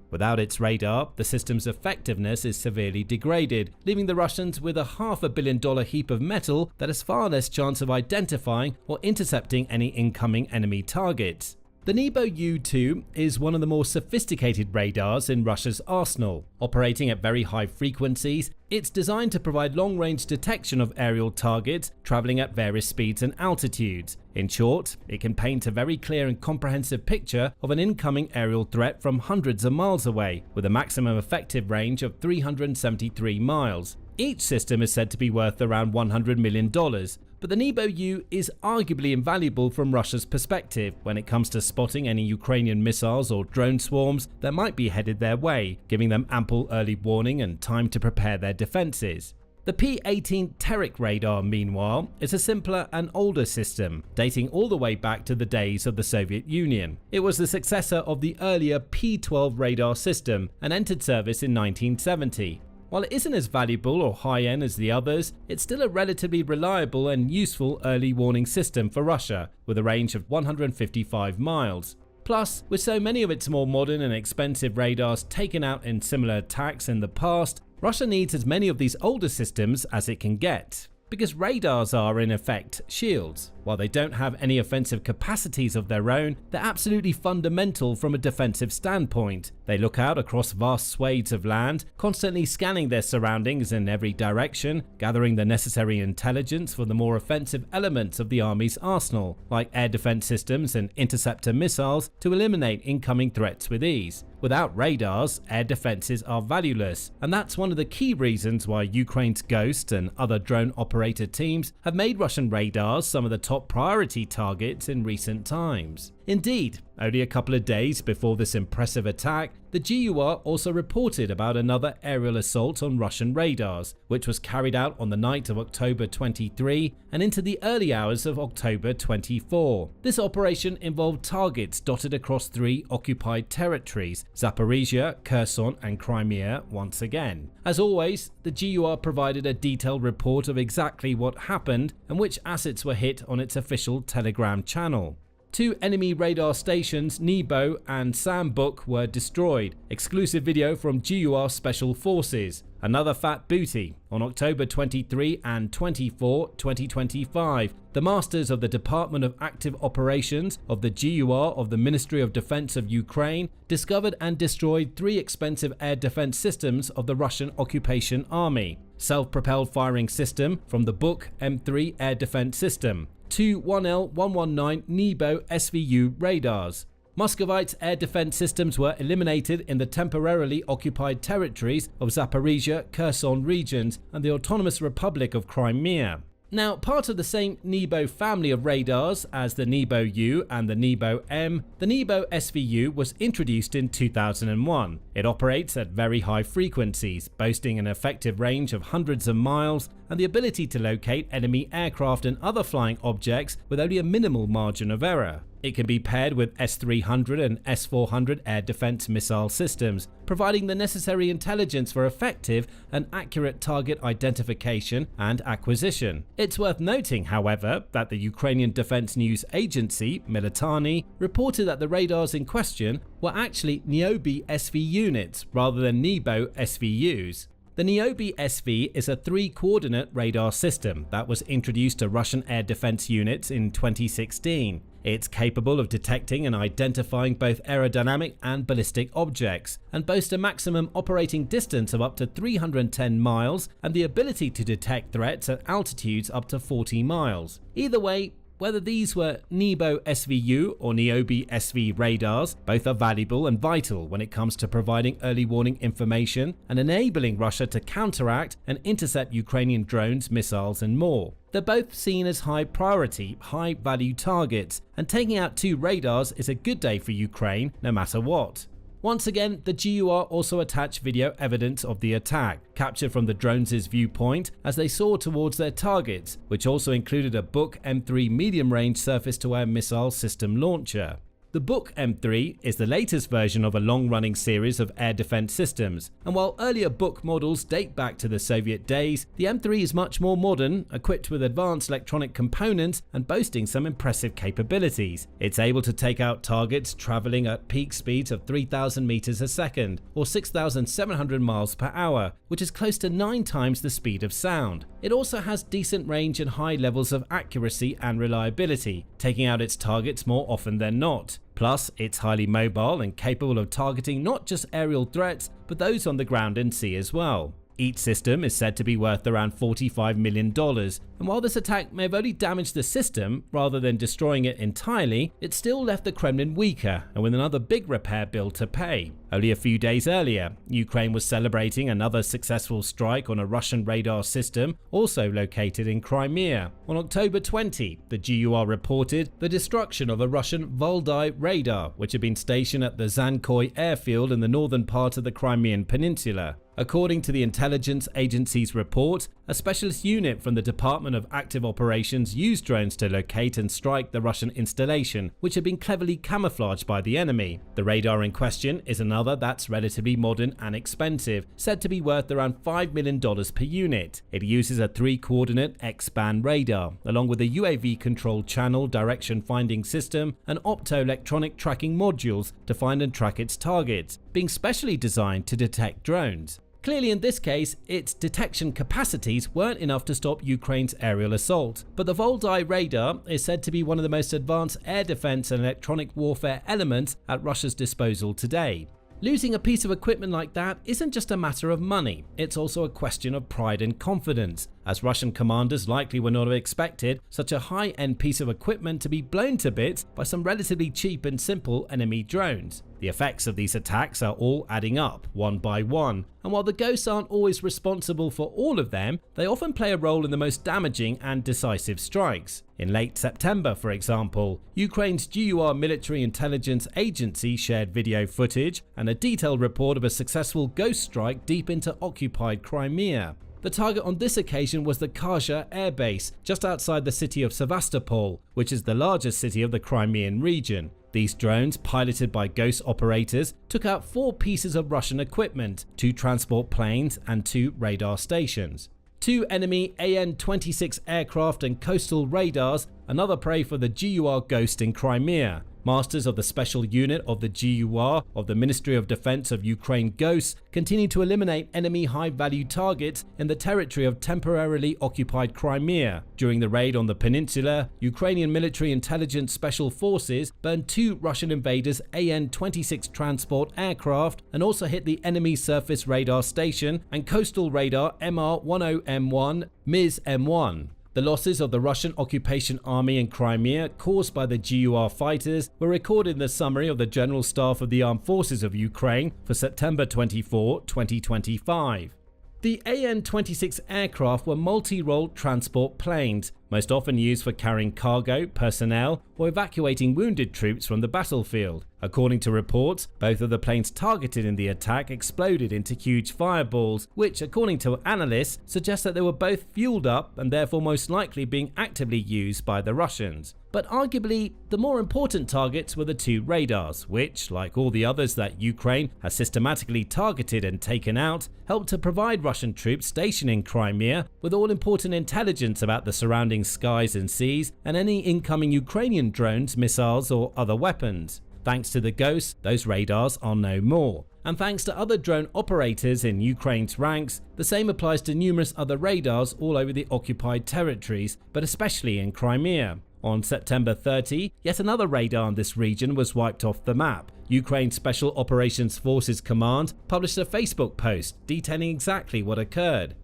Without its radar, the system's effectiveness is severely degraded, leaving the Russians with a $500 million heap of metal that has far less chance of identifying or intercepting any incoming enemy targets. The Nebo-U-2 is one of the more sophisticated radars in Russia's arsenal. Operating at very high frequencies, it's designed to provide long-range detection of aerial targets traveling at various speeds and altitudes. In short, it can paint a very clear and comprehensive picture of an incoming aerial threat from hundreds of miles away, with a maximum effective range of 373 miles. Each system is said to be worth around $100 million. But the Nebo-U is arguably invaluable from Russia's perspective when it comes to spotting any Ukrainian missiles or drone swarms that might be headed their way, giving them ample early warning and time to prepare their defenses. The P-18 Terik radar, meanwhile, is a simpler and older system, dating all the way back to the days of the Soviet Union. It was the successor of the earlier P-12 radar system and entered service in 1970. While it isn't as valuable or high-end as the others, it's still a relatively reliable and useful early warning system for Russia, with a range of 155 miles. Plus, with so many of its more modern and expensive radars taken out in similar attacks in the past, Russia needs as many of these older systems as it can get. Because radars are, in effect, shields. While they don't have any offensive capacities of their own, they're absolutely fundamental from a defensive standpoint. They look out across vast swathes of land, constantly scanning their surroundings in every direction, gathering the necessary intelligence for the more offensive elements of the army's arsenal, like air defense systems and interceptor missiles, to eliminate incoming threats with ease. Without radars, air defenses are valueless, and that's one of the key reasons why Ukraine's Ghost and other drone-operated teams have made Russian radars some of the top priority targets in recent times. Indeed, only a couple of days before this impressive attack, the GUR also reported about another aerial assault on Russian radars, which was carried out on the night of October 23 and into the early hours of October 24. This operation involved targets dotted across 3 occupied territories, Zaporizhia, Kherson and Crimea once again. As always, the GUR provided a detailed report of exactly what happened and which assets were hit on its official Telegram channel. 2 enemy radar stations, Nebo and Sambuk, were destroyed. Exclusive video from GUR Special Forces. Another fat booty. On October 23 and 24, 2025, the masters of the Department of Active Operations of the GUR of the Ministry of Defense of Ukraine discovered and destroyed 3 expensive air defense systems of the Russian occupation army. Self-propelled firing system from the Buk M3 air defense system. 2 1L119 Nebo SVU radars. Muscovites air defense systems were eliminated in the temporarily occupied territories of Zaporizhia, Kherson regions and the Autonomous Republic of Crimea. Now, part of the same Nebo family of radars as the Nebo-U and the Nebo-M, the Nebo SVU was introduced in 2001. It operates at very high frequencies, boasting an effective range of hundreds of miles and the ability to locate enemy aircraft and other flying objects with only a minimal margin of error. It can be paired with S-300 and S-400 air defense missile systems, providing the necessary intelligence for effective and accurate target identification and acquisition. It's worth noting, however, that the Ukrainian Defense News Agency, Militani, reported that the radars in question were actually Niobe SV units rather than Nebo SVUs. The Niobe SV is a 3-coordinate radar system that was introduced to Russian air defense units in 2016. It's capable of detecting and identifying both aerodynamic and ballistic objects, and boasts a maximum operating distance of up to 310 miles and the ability to detect threats at altitudes up to 40 miles. Either way, whether these were Nebo SVU or Niobe SV radars, both are valuable and vital when it comes to providing early warning information and enabling Russia to counteract and intercept Ukrainian drones, missiles, and more. They're both seen as high priority, high value targets, and taking out 2 radars is a good day for Ukraine no matter what. Once again, the GUR also attached video evidence of the attack, captured from the drones' viewpoint as they soared towards their targets, which also included a Buk M3 medium-range surface-to-air missile system launcher. The Buk M3 is the latest version of a long-running series of air defense systems, and while earlier Buk models date back to the Soviet days, the M3 is much more modern, equipped with advanced electronic components and boasting some impressive capabilities. It's able to take out targets traveling at peak speeds of 3,000 meters a second, or 6,700 miles per hour, which is close to 9 times the speed of sound. It also has decent range and high levels of accuracy and reliability, taking out its targets more often than not. Plus, it's highly mobile and capable of targeting not just aerial threats, but those on the ground and sea as well. Each system is said to be worth around $45 million, and while this attack may have only damaged the system rather than destroying it entirely, it still left the Kremlin weaker and with another big repair bill to pay. Only a few days earlier, Ukraine was celebrating another successful strike on a Russian radar system also located in Crimea. On October 20, the GUR reported the destruction of a Russian Valdai radar, which had been stationed at the Zankoy airfield in the northern part of the Crimean Peninsula. According to the intelligence agency's report, a specialist unit from the Department of Active Operations used drones to locate and strike the Russian installation, which had been cleverly camouflaged by the enemy. The radar in question is another that's relatively modern and expensive, said to be worth around $5 million per unit. It uses a 3-coordinate X-band radar, along with a UAV control channel direction finding system and optoelectronic tracking modules to find and track its targets, being specially designed to detect drones. Clearly in this case, its detection capacities weren't enough to stop Ukraine's aerial assault, but the Valdai radar is said to be one of the most advanced air defense and electronic warfare elements at Russia's disposal today. Losing a piece of equipment like that isn't just a matter of money, it's also a question of pride and confidence, as Russian commanders likely would not have expected such a high-end piece of equipment to be blown to bits by some relatively cheap and simple enemy drones. The effects of these attacks are all adding up, one by one, and while the ghosts aren't always responsible for all of them, they often play a role in the most damaging and decisive strikes. In late September, for example, Ukraine's GUR military intelligence agency shared video footage and a detailed report of a successful ghost strike deep into occupied Crimea. The target on this occasion was the Kazha air base, just outside the city of Sevastopol, which is the largest city of the Crimean region. These drones, piloted by ghost operators, took out 4 pieces of Russian equipment, 2 transport planes and 2 radar stations. 2 enemy AN-26 aircraft and coastal radars, another prey for the GUR Ghost in Crimea. Masters of the special unit of the GUR of the Ministry of Defense of Ukraine Ghosts continue to eliminate enemy high-value targets in the territory of temporarily occupied Crimea. During the raid on the peninsula, Ukrainian military intelligence special forces burned 2 Russian invaders' AN-26 transport aircraft and also hit the enemy surface radar station and coastal radar MR-10M1 MIS-M1. The losses of the Russian occupation army in Crimea caused by the GUR fighters were recorded in the summary of the General Staff of the Armed Forces of Ukraine for September 24, 2025. The AN-26 aircraft were multi-role transport planes, most often used for carrying cargo, personnel, or evacuating wounded troops from the battlefield. According to reports, both of the planes targeted in the attack exploded into huge fireballs, which, according to analysts, suggests that they were both fueled up and therefore most likely being actively used by the Russians. But arguably, the more important targets were the two radars, which, like all the others that Ukraine has systematically targeted and taken out, helped to provide Russian troops stationed in Crimea with all important intelligence about the surrounding skies and seas and any incoming Ukrainian drones, missiles, or other weapons. Thanks to the ghosts, those radars are no more. And thanks to other drone operators in Ukraine's ranks, the same applies to numerous other radars all over the occupied territories, but especially in Crimea. On September 30, yet another radar in this region was wiped off the map. Ukraine's Special Operations Forces Command published a Facebook post detailing exactly what occurred.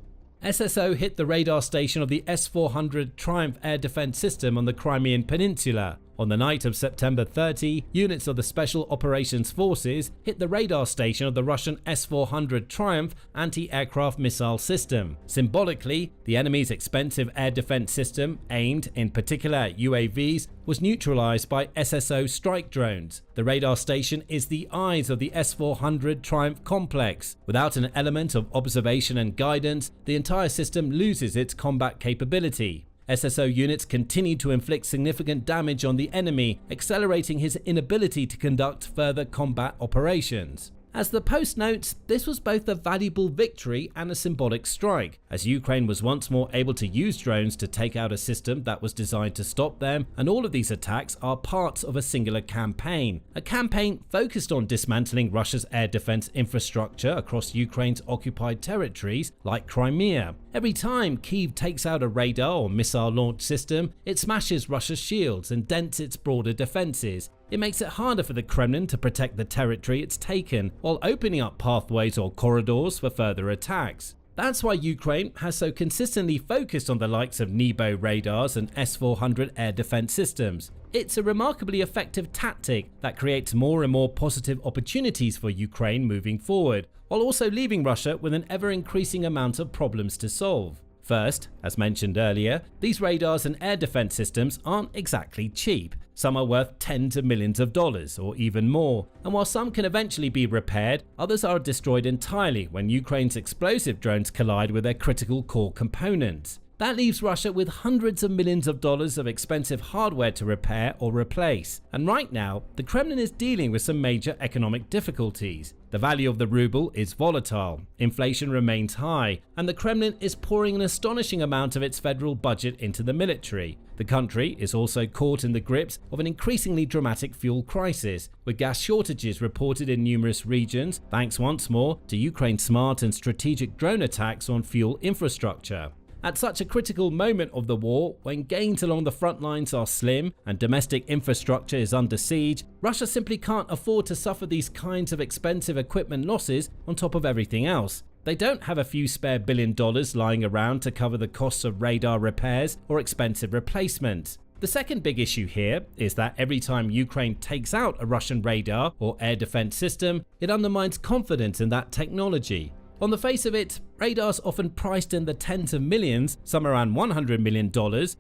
SSO hit the radar station of the S-400 Triumph air defense system on the Crimean Peninsula. On the night of September 30, units of the Special Operations Forces hit the radar station of the Russian S-400 Triumph anti-aircraft missile system. Symbolically, the enemy's expensive air defense system, aimed in particular at UAVs, was neutralized by SSO strike drones. The radar station is the eyes of the S-400 Triumph complex. Without an element of observation and guidance, the entire system loses its combat capability. SSO units continued to inflict significant damage on the enemy, accelerating his inability to conduct further combat operations. As the post notes, this was both a valuable victory and a symbolic strike, as Ukraine was once more able to use drones to take out a system that was designed to stop them, and all of these attacks are parts of a singular campaign. A campaign focused on dismantling Russia's air defense infrastructure across Ukraine's occupied territories, like Crimea. Every time Kyiv takes out a radar or missile launch system, it smashes Russia's shields and dents its broader defenses. It makes it harder for the Kremlin to protect the territory it's taken, while opening up pathways or corridors for further attacks. That's why Ukraine has so consistently focused on the likes of Nebo radars and S-400 air defense systems. It's a remarkably effective tactic that creates more and more positive opportunities for Ukraine moving forward, while also leaving Russia with an ever-increasing amount of problems to solve. First, as mentioned earlier, these radars and air defense systems aren't exactly cheap. Some are worth tens of millions of dollars or even more, and while some can eventually be repaired, others are destroyed entirely when Ukraine's explosive drones collide with their critical core components. That leaves Russia with hundreds of millions of dollars of expensive hardware to repair or replace. And right now, the Kremlin is dealing with some major economic difficulties. The value of the ruble is volatile, inflation remains high, and the Kremlin is pouring an astonishing amount of its federal budget into the military. The country is also caught in the grips of an increasingly dramatic fuel crisis, with gas shortages reported in numerous regions, thanks once more to Ukraine's smart and strategic drone attacks on fuel infrastructure. At such a critical moment of the war, when gains along the front lines are slim and domestic infrastructure is under siege, Russia simply can't afford to suffer these kinds of expensive equipment losses on top of everything else. They don't have a few spare $1 billion lying around to cover the costs of radar repairs or expensive replacements. The second big issue here is that every time Ukraine takes out a Russian radar or air defense system, it undermines confidence in that technology. On the face of it, radars often priced in the tens of millions, some around $100 million,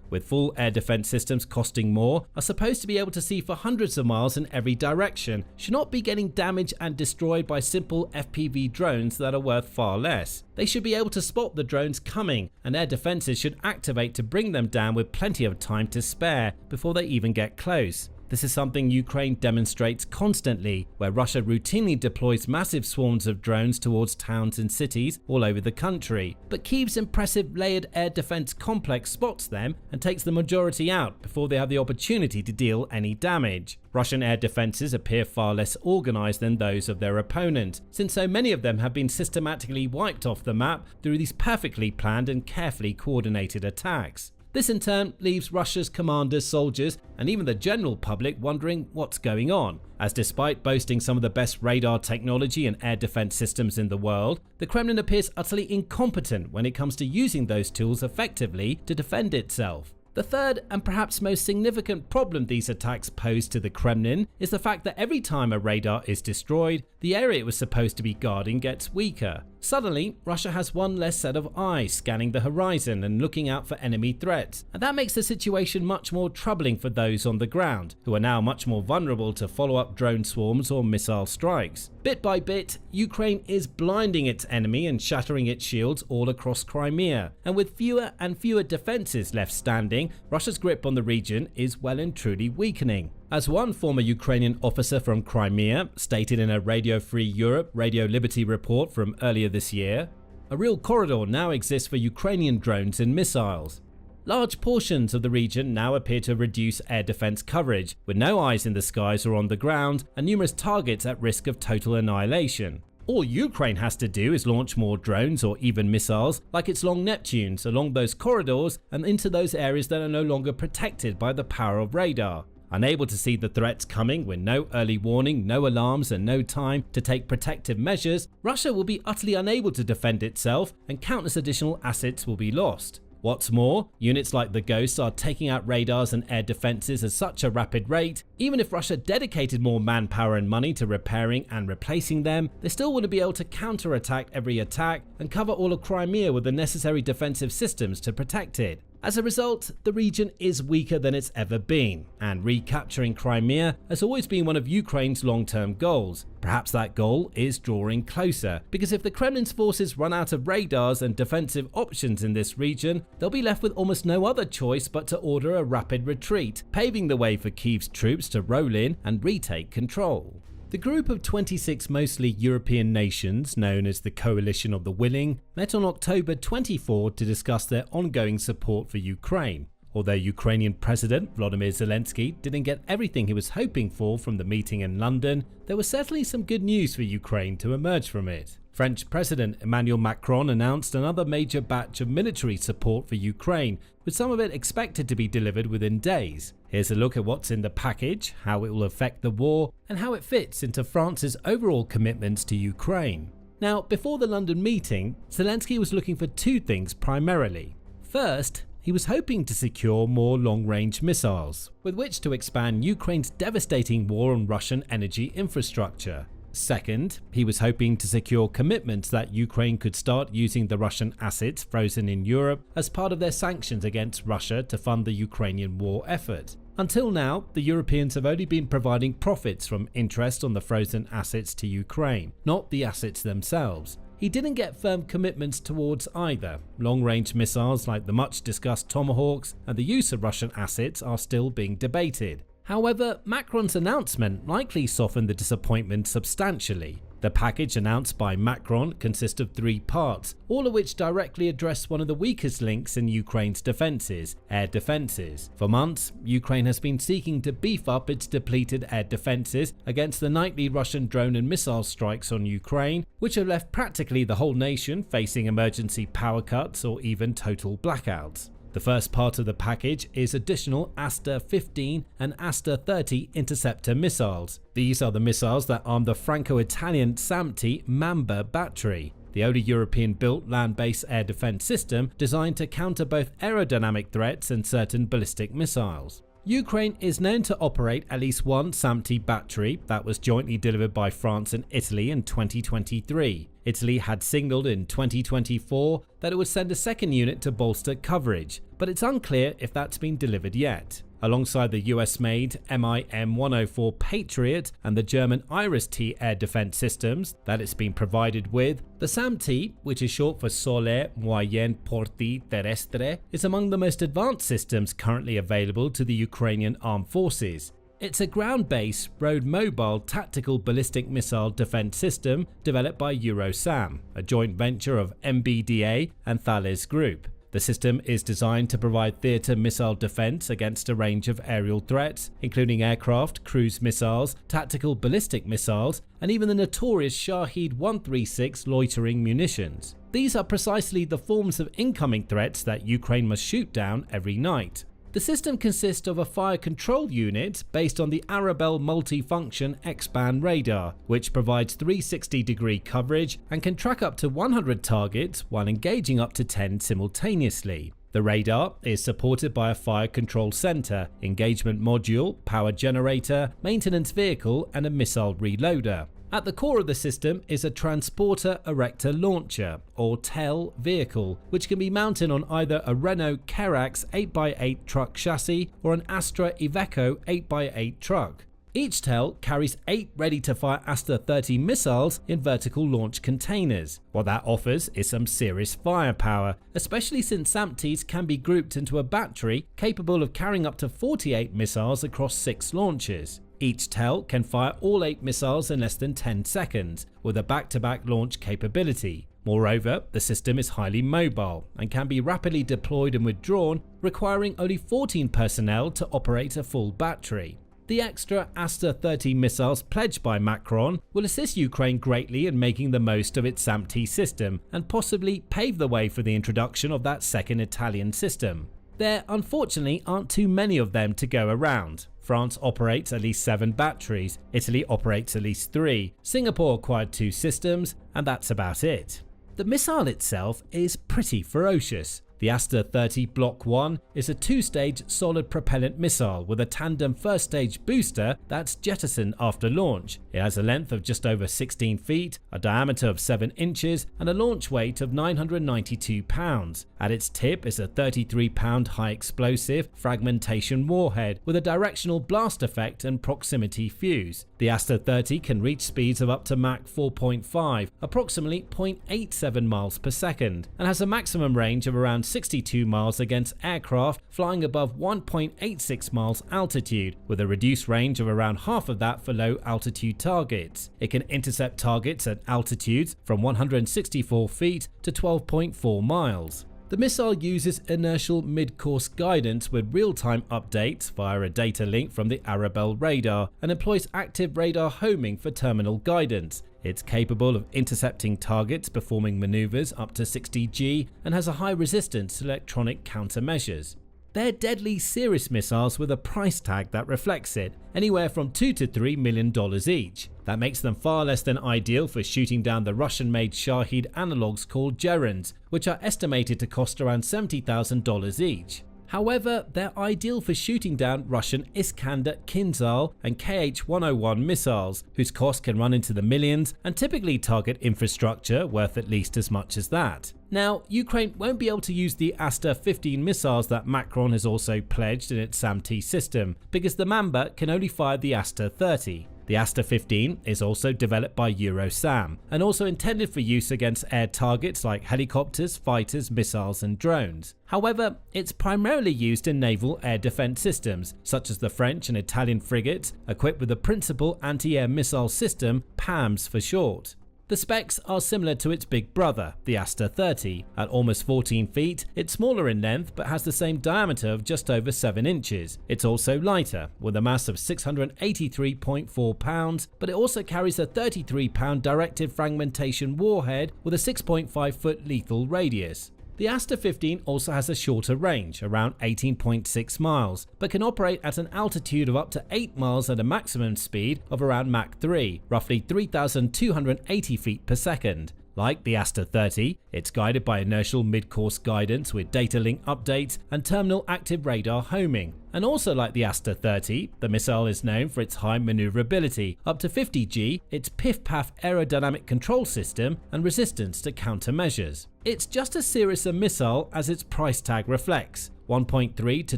with full air defense systems costing more, are supposed to be able to see for hundreds of miles in every direction, should not be getting damaged and destroyed by simple FPV drones that are worth far less. They should be able to spot the drones coming, and air defenses should activate to bring them down with plenty of time to spare before they even get close. This is something Ukraine demonstrates constantly, where Russia routinely deploys massive swarms of drones towards towns and cities all over the country. But Kyiv's impressive layered air defense complex spots them and takes the majority out before they have the opportunity to deal any damage. Russian air defenses appear far less organized than those of their opponent, since so many of them have been systematically wiped off the map through these perfectly planned and carefully coordinated attacks. This in turn leaves Russia's commanders, soldiers, and even the general public wondering what's going on, as despite boasting some of the best radar technology and air defense systems in the world, the Kremlin appears utterly incompetent when it comes to using those tools effectively to defend itself. The third and perhaps most significant problem these attacks pose to the Kremlin is the fact that every time a radar is destroyed, the area it was supposed to be guarding gets weaker. Suddenly, Russia has one less set of eyes scanning the horizon and looking out for enemy threats, and that makes the situation much more troubling for those on the ground, who are now much more vulnerable to follow-up drone swarms or missile strikes. Bit by bit, Ukraine is blinding its enemy and shattering its shields all across Crimea, and with fewer and fewer defences left standing, Russia's grip on the region is well and truly weakening. As one former Ukrainian officer from Crimea stated in a Radio Free Europe Radio Liberty report from earlier this year, a real corridor now exists for Ukrainian drones and missiles. Large portions of the region now appear to reduce air defense coverage, with no eyes in the skies or on the ground, and numerous targets at risk of total annihilation. All Ukraine has to do is launch more drones or even missiles, like its long Neptunes, along those corridors and into those areas that are no longer protected by the power of radar. Unable to see the threats coming with no early warning, no alarms and no time to take protective measures, Russia will be utterly unable to defend itself and countless additional assets will be lost. What's more, units like the Ghosts are taking out radars and air defenses at such a rapid rate, even if Russia dedicated more manpower and money to repairing and replacing them, they still wouldn't be able to counterattack every attack and cover all of Crimea with the necessary defensive systems to protect it. As a result, the region is weaker than it's ever been, and recapturing Crimea has always been one of Ukraine's long-term goals. Perhaps that goal is drawing closer, because if the Kremlin's forces run out of radars and defensive options in this region, they'll be left with almost no other choice but to order a rapid retreat, paving the way for Kyiv's troops to roll in and retake control. The group of 26 mostly European nations, known as the Coalition of the Willing, met on October 24 to discuss their ongoing support for Ukraine. Although Ukrainian President Volodymyr Zelensky didn't get everything he was hoping for from the meeting in London, there was certainly some good news for Ukraine to emerge from it. French President Emmanuel Macron announced another major batch of military support for Ukraine, with some of it expected to be delivered within days. Here's a look at what's in the package, how it will affect the war, and how it fits into France's overall commitments to Ukraine. Now, before the London meeting, Zelensky was looking for two things primarily. First, he was hoping to secure more long-range missiles, with which to expand Ukraine's devastating war on Russian energy infrastructure. Second, he was hoping to secure commitments that Ukraine could start using the Russian assets frozen in Europe as part of their sanctions against Russia to fund the Ukrainian war effort. Until now, the Europeans have only been providing profits from interest on the frozen assets to Ukraine, not the assets themselves. He didn't get firm commitments towards either. Long-range missiles like the much-discussed Tomahawks and the use of Russian assets are still being debated. However, Macron's announcement likely softened the disappointment substantially. The package announced by Macron consists of 3 parts, all of which directly address one of the weakest links in Ukraine's defences: air defences. For months, Ukraine has been seeking to beef up its depleted air defences against the nightly Russian drone and missile strikes on Ukraine, which have left practically the whole nation facing emergency power cuts or even total blackouts. The first part of the package is additional Aster-15 and Aster-30 interceptor missiles. These are the missiles that arm the Franco-Italian SAMTI Mamba battery, the only European-built land-based air defense system designed to counter both aerodynamic threats and certain ballistic missiles. Ukraine is known to operate at least one SAMTI battery that was jointly delivered by France and Italy in 2023. Italy had signalled in 2024 that it would send a second unit to bolster coverage, but it's unclear if that's been delivered yet. Alongside the US-made MIM-104 Patriot and the German Iris-T air defense systems that it's been provided with, the SAMTI, which is short for Solaire Moyen Portée Terrestre, is among the most advanced systems currently available to the Ukrainian armed forces. It's a ground-based, road-mobile tactical ballistic missile defense system developed by Eurosam, a joint venture of MBDA and Thales Group. The system is designed to provide theatre missile defense against a range of aerial threats, including aircraft, cruise missiles, tactical ballistic missiles, and even the notorious Shahed 136 loitering munitions. These are precisely the forms of incoming threats that Ukraine must shoot down every night. The system consists of a fire control unit based on the Arabelle multi-function X-band radar, which provides 360-degree coverage and can track up to 100 targets while engaging up to 10 simultaneously. The radar is supported by a fire control center, engagement module, power generator, maintenance vehicle, and a missile reloader. At the core of the system is a Transporter Erector Launcher, or TEL vehicle, which can be mounted on either a Renault Kerax 8x8 truck chassis or an Astra Iveco 8x8 truck. Each TEL carries 8 ready-to-fire Aster-30 missiles in vertical launch containers. What that offers is some serious firepower, especially since SAMTs can be grouped into a battery capable of carrying up to 48 missiles across 6 launches. Each TEL can fire all 8 missiles in less than 10 seconds, with a back-to-back launch capability. Moreover, the system is highly mobile and can be rapidly deployed and withdrawn, requiring only 14 personnel to operate a full battery. The extra Aster-30 missiles pledged by Macron will assist Ukraine greatly in making the most of its SAMT system and possibly pave the way for the introduction of that second Italian system. There unfortunately aren't too many of them to go around. France operates at least 7 batteries, Italy operates at least 3, Singapore acquired 2 systems, and that's about it. The missile itself is pretty ferocious. The Aster-30 Block 1 is a 2-stage solid propellant missile with a tandem first-stage booster that's jettisoned after launch. It has a length of just over 16 feet, a diameter of 7 inches, and a launch weight of 992 pounds. At its tip is a 33-pound high-explosive fragmentation warhead with a directional blast effect and proximity fuse. The Aster-30 can reach speeds of up to Mach 4.5, approximately 0.87 miles per second, and has a maximum range of around 62 miles against aircraft flying above 1.86 miles altitude, with a reduced range of around half of that for low altitude targets. It can intercept targets at altitudes from 164 feet to 12.4 miles. The missile uses inertial mid-course guidance with real-time updates via a data link from the Arabelle radar and employs active radar homing for terminal guidance. It's capable of intercepting targets performing maneuvers up to 60 G and has a high resistance to electronic countermeasures. They're deadly serious missiles with a price tag that reflects it, anywhere from $2 to $3 million each. That makes them far less than ideal for shooting down the Russian-made Shahed analogues called Gerans, which are estimated to cost around $70,000 each. However, they're ideal for shooting down Russian Iskander Kinzhal and Kh-101 missiles, whose cost can run into the millions and typically target infrastructure worth at least as much as that. Now, Ukraine won't be able to use the Aster-15 missiles that Macron has also pledged in its SAMT system, because the Mamba can only fire the Aster-30. The Aster-15 is also developed by Eurosam and also intended for use against air targets like helicopters, fighters, missiles and drones. However, it's primarily used in naval air defense systems, such as the French and Italian frigates equipped with the Principal Anti-Air Missile System, PAMS for short. The specs are similar to its big brother, the Aster-30. At almost 14 feet, it's smaller in length but has the same diameter of just over 7 inches. It's also lighter, with a mass of 683.4 pounds, but it also carries a 33-pound directed fragmentation warhead with a 6.5-foot lethal radius. The Aster-15 also has a shorter range, around 18.6 miles, but can operate at an altitude of up to 8 miles at a maximum speed of around Mach 3, roughly 3,280 feet per second. Like the Aster-30, it's guided by inertial mid-course guidance with data link updates and terminal active radar homing. And also like the Aster-30, the missile is known for its high maneuverability, up to 50 G, its piff-paff aerodynamic control system, and resistance to countermeasures. It's just as serious a missile as its price tag reflects, $1.3 to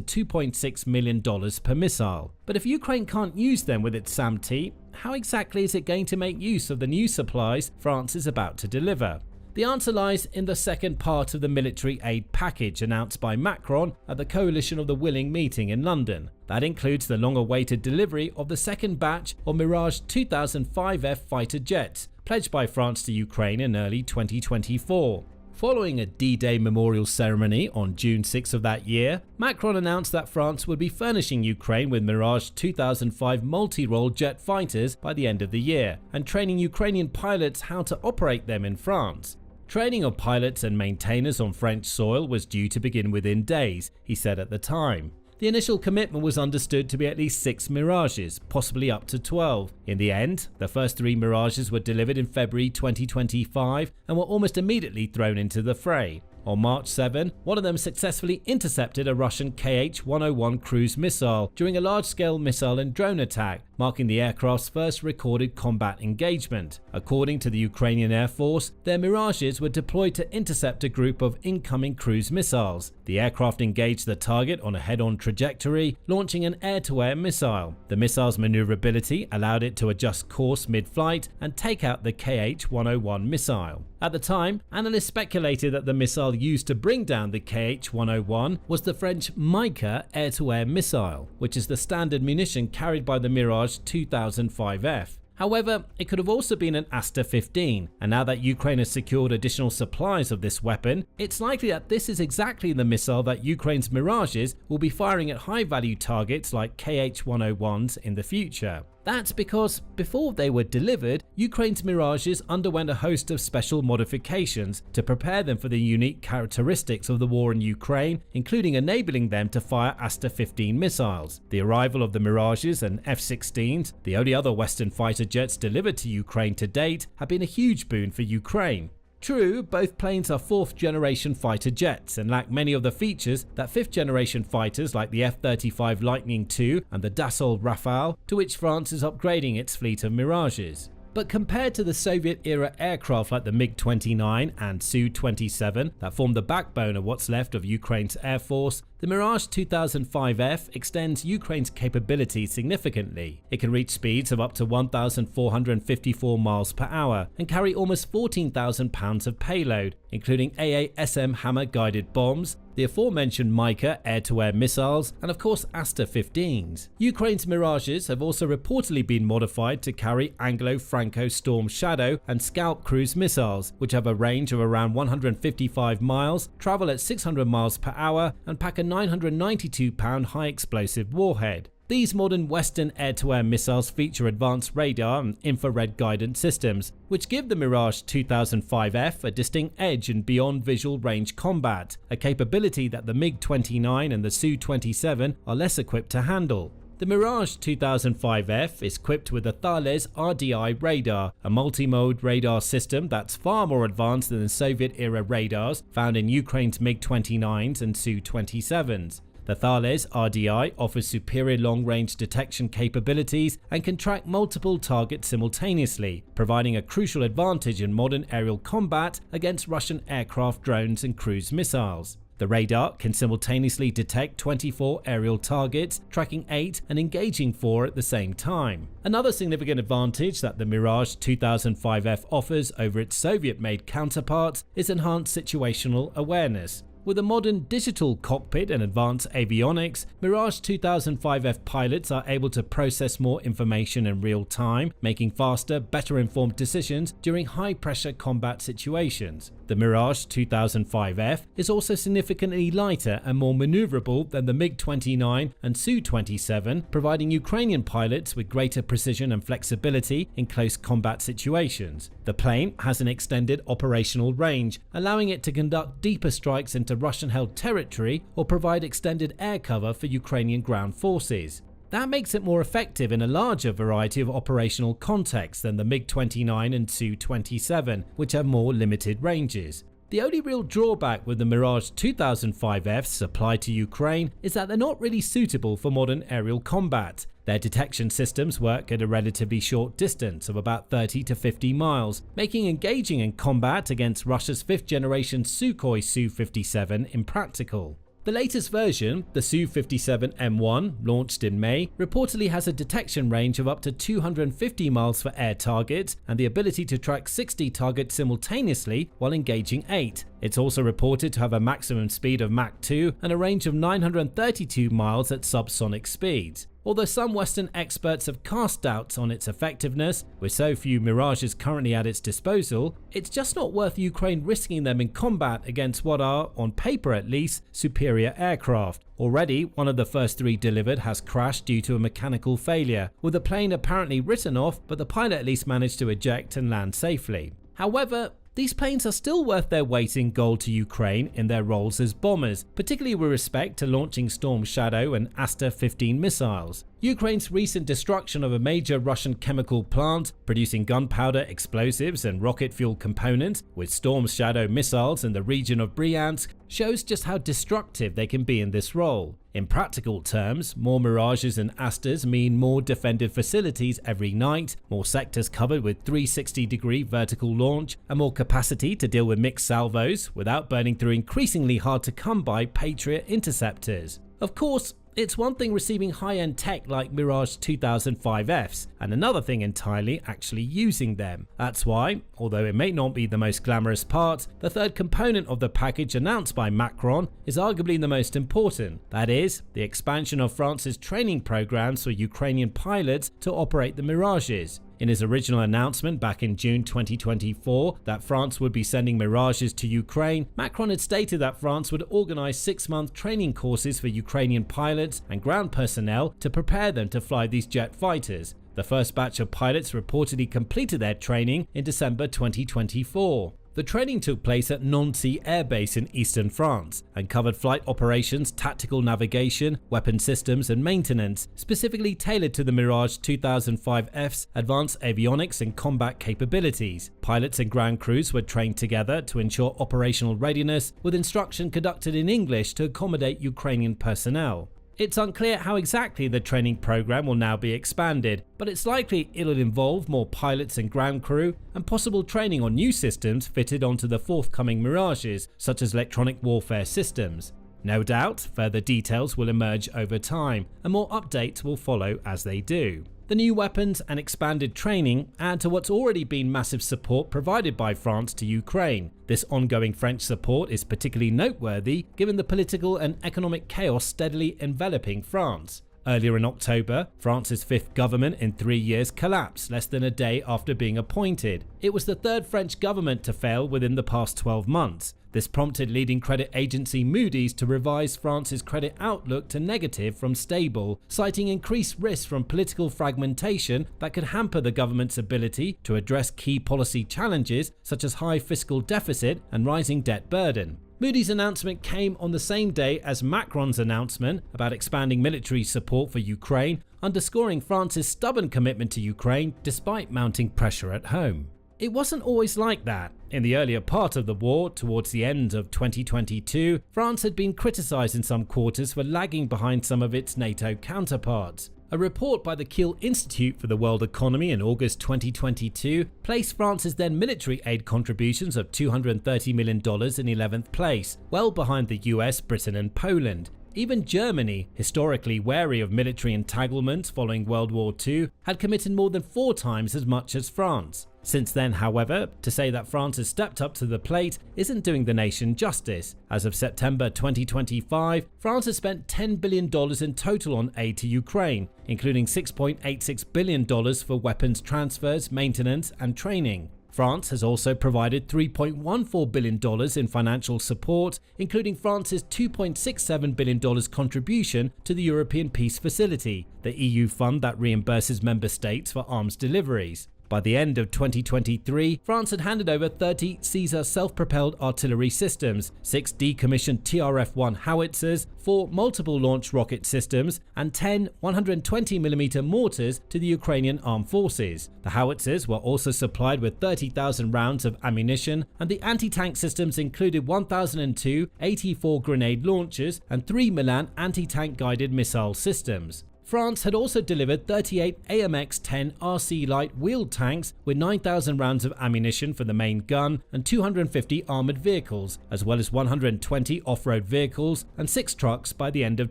$2.6 million per missile. But if Ukraine can't use them with its SAMT, how exactly is it going to make use of the new supplies France is about to deliver? The answer lies in the second part of the military aid package announced by Macron at the Coalition of the Willing meeting in London. That includes the long-awaited delivery of the second batch of Mirage 2005F fighter jets, pledged by France to Ukraine in early 2024. Following a D-Day memorial ceremony on June 6 of that year, Macron announced that France would be furnishing Ukraine with Mirage 2005 multi-role jet fighters by the end of the year, and training Ukrainian pilots how to operate them in France. Training of pilots and maintainers on French soil was due to begin within days, he said at the time. The initial commitment was understood to be at least 6 Mirages, possibly up to 12. In the end, the first 3 Mirages were delivered in February 2025 and were almost immediately thrown into the fray. On March 7, one of them successfully intercepted a Russian Kh-101 cruise missile during a large-scale missile and drone attack, marking the aircraft's first recorded combat engagement. According to the Ukrainian Air Force, their Mirages were deployed to intercept a group of incoming cruise missiles. The aircraft engaged the target on a head-on trajectory, launching an air-to-air missile. The missile's maneuverability allowed it to adjust course mid-flight and take out the Kh-101 missile. At the time, analysts speculated that the missile used to bring down the Kh-101 was the French Mica air-to-air missile, which is the standard munition carried by the Mirage 2005F. However, it could have also been an Aster-15, and now that Ukraine has secured additional supplies of this weapon, it's likely that this is exactly the missile that Ukraine's Mirages will be firing at high-value targets like Kh-101s in the future. That's because, before they were delivered, Ukraine's Mirages underwent a host of special modifications to prepare them for the unique characteristics of the war in Ukraine, including enabling them to fire Aster-15 missiles. The arrival of the Mirages and F-16s, the only other Western fighter jets delivered to Ukraine to date, have been a huge boon for Ukraine. True, both planes are 4th generation fighter jets and lack many of the features that 5th generation fighters like the F-35 Lightning II and the Dassault Rafale, to which France is upgrading its fleet of Mirages. But compared to the Soviet-era aircraft like the MiG-29 and Su-27 that form the backbone of what's left of Ukraine's Air Force, the Mirage 2005F extends Ukraine's capability significantly. It can reach speeds of up to 1,454 miles per hour and carry almost 14,000 pounds of payload, including AASM Hammer-guided bombs, the aforementioned Mica air-to-air missiles, and of course Aster-15s. Ukraine's Mirages have also reportedly been modified to carry Anglo-Franco Storm Shadow and Scalp cruise missiles, which have a range of around 155 miles, travel at 600 miles per hour, and pack a 992-pound high-explosive warhead. These modern Western air-to-air missiles feature advanced radar and infrared guidance systems, which give the Mirage 2005F a distinct edge in beyond visual range combat, a capability that the MiG-29 and the Su-27 are less equipped to handle. The Mirage 2005F is equipped with a Thales RDI radar, a multi-mode radar system that's far more advanced than the Soviet-era radars found in Ukraine's MiG-29s and Su-27s. The Thales RDI offers superior long-range detection capabilities and can track multiple targets simultaneously, providing a crucial advantage in modern aerial combat against Russian aircraft, drones and cruise missiles. The radar can simultaneously detect 24 aerial targets, tracking 8 and engaging 4 at the same time. Another significant advantage that the Mirage 2005F offers over its Soviet-made counterparts is enhanced situational awareness. With a modern digital cockpit and advanced avionics, Mirage 2005F pilots are able to process more information in real time, making faster, better informed decisions during high-pressure combat situations. The Mirage 2005F is also significantly lighter and more maneuverable than the MiG-29 and Su-27, providing Ukrainian pilots with greater precision and flexibility in close combat situations. The plane has an extended operational range, allowing it to conduct deeper strikes into Russian-held territory or provide extended air cover for Ukrainian ground forces. That makes it more effective in a larger variety of operational contexts than the MiG-29 and Su-27, which have more limited ranges. The only real drawback with the Mirage 2005Fs supplied to Ukraine is that they're not really suitable for modern aerial combat. Their detection systems work at a relatively short distance of about 30 to 50 miles, making engaging in combat against Russia's 5th generation Sukhoi Su-57 impractical. The latest version, the Su-57M1, launched in May, reportedly has a detection range of up to 250 miles for air targets and the ability to track 60 targets simultaneously while engaging 8. It's also reported to have a maximum speed of Mach 2 and a range of 932 miles at subsonic speeds. Although some Western experts have cast doubts on its effectiveness, with so few Mirages currently at its disposal, it's just not worth Ukraine risking them in combat against what are, on paper at least, superior aircraft. Already, one of the first 3 delivered has crashed due to a mechanical failure, with the plane apparently written off, but the pilot at least managed to eject and land safely. However, these planes are still worth their weight in gold to Ukraine in their roles as bombers, particularly with respect to launching Storm Shadow and Aster-15 missiles. Ukraine's recent destruction of a major Russian chemical plant producing gunpowder, explosives, and rocket fuel components with Storm Shadow missiles in the region of Bryansk shows just how destructive they can be in this role. In practical terms, more Mirages and Asters mean more defended facilities every night, more sectors covered with 360-degree vertical launch, and more capacity to deal with mixed salvos without burning through increasingly hard-to-come-by Patriot interceptors. Of course, it's one thing receiving high-end tech like Mirage 2005Fs, and another thing entirely actually using them. That's why, although it may not be the most glamorous part, the third component of the package announced by Macron is arguably the most important. That is, the expansion of France's training programs for Ukrainian pilots to operate the Mirages. In his original announcement back in June 2024 that France would be sending Mirages to Ukraine, Macron had stated that France would organize 6-month training courses for Ukrainian pilots and ground personnel to prepare them to fly these jet fighters. The first batch of pilots reportedly completed their training in December 2024. The training took place at Nancy Air Base in eastern France and covered flight operations, tactical navigation, weapon systems, and maintenance, specifically tailored to the Mirage 2005F's advanced avionics and combat capabilities. Pilots and ground crews were trained together to ensure operational readiness, with instruction conducted in English to accommodate Ukrainian personnel. It's unclear how exactly the training program will now be expanded, but it's likely it'll involve more pilots and ground crew and possible training on new systems fitted onto the forthcoming Mirages, such as electronic warfare systems. No doubt, further details will emerge over time, and more updates will follow as they do. The new weapons and expanded training add to what's already been massive support provided by France to Ukraine. This ongoing French support is particularly noteworthy given the political and economic chaos steadily enveloping France. Earlier in October, France's fifth government in 3 years collapsed less than a day after being appointed. It was the third French government to fail within the past 12 months. This prompted leading credit agency Moody's to revise France's credit outlook to negative from stable, citing increased risk from political fragmentation that could hamper the government's ability to address key policy challenges such as high fiscal deficit and rising debt burden. Moody's announcement came on the same day as Macron's announcement about expanding military support for Ukraine, underscoring France's stubborn commitment to Ukraine despite mounting pressure at home. It wasn't always like that. In the earlier part of the war, towards the end of 2022, France had been criticised in some quarters for lagging behind some of its NATO counterparts. A report by the Kiel Institute for the World Economy in August 2022 placed France's then military aid contributions of $230 million in 11th place, well behind the US, Britain and Poland. Even Germany, historically wary of military entanglements following World War II, had committed more than 4 times as much as France. Since then, however, to say that France has stepped up to the plate isn't doing the nation justice. As of September 2025, France has spent $10 billion in total on aid to Ukraine, including $6.86 billion for weapons transfers, maintenance, and training. France has also provided $3.14 billion in financial support, including France's $2.67 billion contribution to the European Peace Facility, the EU fund that reimburses member states for arms deliveries. By the end of 2023, France had handed over 30 Caesar self-propelled artillery systems, 6 decommissioned TRF-1 howitzers, 4 multiple launch rocket systems, and 10 120mm mortars to the Ukrainian armed forces. The howitzers were also supplied with 30,000 rounds of ammunition, and the anti-tank systems included 1,002 AT-4 grenade launchers and 3 Milan anti-tank guided missile systems. France had also delivered 38 AMX-10 RC light wheeled tanks with 9,000 rounds of ammunition for the main gun and 250 armoured vehicles, as well as 120 off-road vehicles and 6 trucks by the end of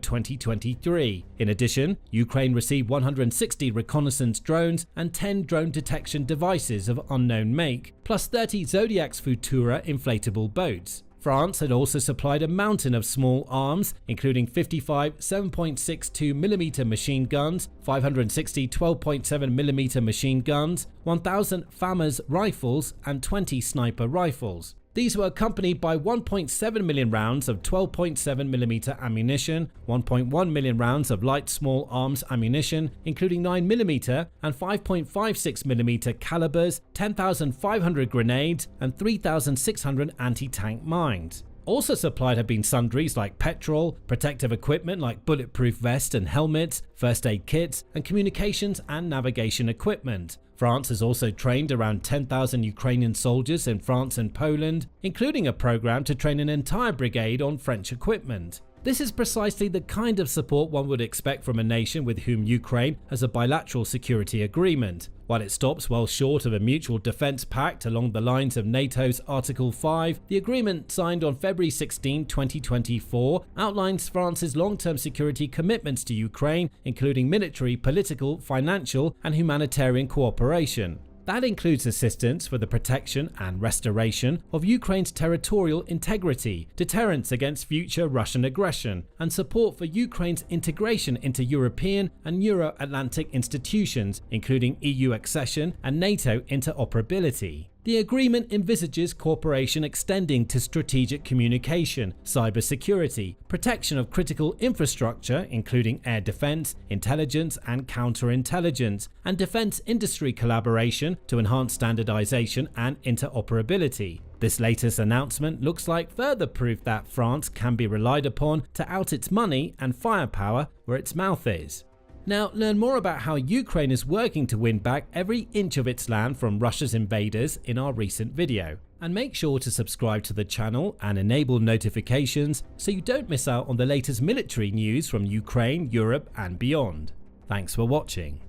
2023. In addition, Ukraine received 160 reconnaissance drones and 10 drone detection devices of unknown make, plus 30 Zodiac's Futura inflatable boats. France had also supplied a mountain of small arms, including 55 7.62mm machine guns, 560 12.7mm machine guns, 1,000 FAMAS rifles, and 20 sniper rifles. These were accompanied by 1.7 million rounds of 12.7mm ammunition, 1.1 million rounds of light small arms ammunition, including 9mm and 5.56mm calibers, 10,500 grenades, and 3,600 anti-tank mines. Also supplied have been sundries like petrol, protective equipment like bulletproof vests and helmets, first aid kits, and communications and navigation equipment. France has also trained around 10,000 Ukrainian soldiers in France and Poland, including a program to train an entire brigade on French equipment. This is precisely the kind of support one would expect from a nation with whom Ukraine has a bilateral security agreement. While it stops well short of a mutual defence pact along the lines of NATO's Article 5, the agreement signed on February 16, 2024 outlines France's long-term security commitments to Ukraine, including military, political, financial and humanitarian cooperation. That includes assistance for the protection and restoration of Ukraine's territorial integrity, deterrence against future Russian aggression, and support for Ukraine's integration into European and Euro-Atlantic institutions, including EU accession and NATO interoperability. The agreement envisages cooperation extending to strategic communication, cybersecurity, protection of critical infrastructure including air defense, intelligence and counterintelligence, and defense industry collaboration to enhance standardization and interoperability. This latest announcement looks like further proof that France can be relied upon to out its money and firepower where its mouth is. Now, learn more about how Ukraine is working to win back every inch of its land from Russia's invaders in our recent video. And make sure to subscribe to the channel and enable notifications so you don't miss out on the latest military news from Ukraine, Europe and beyond. Thanks for watching.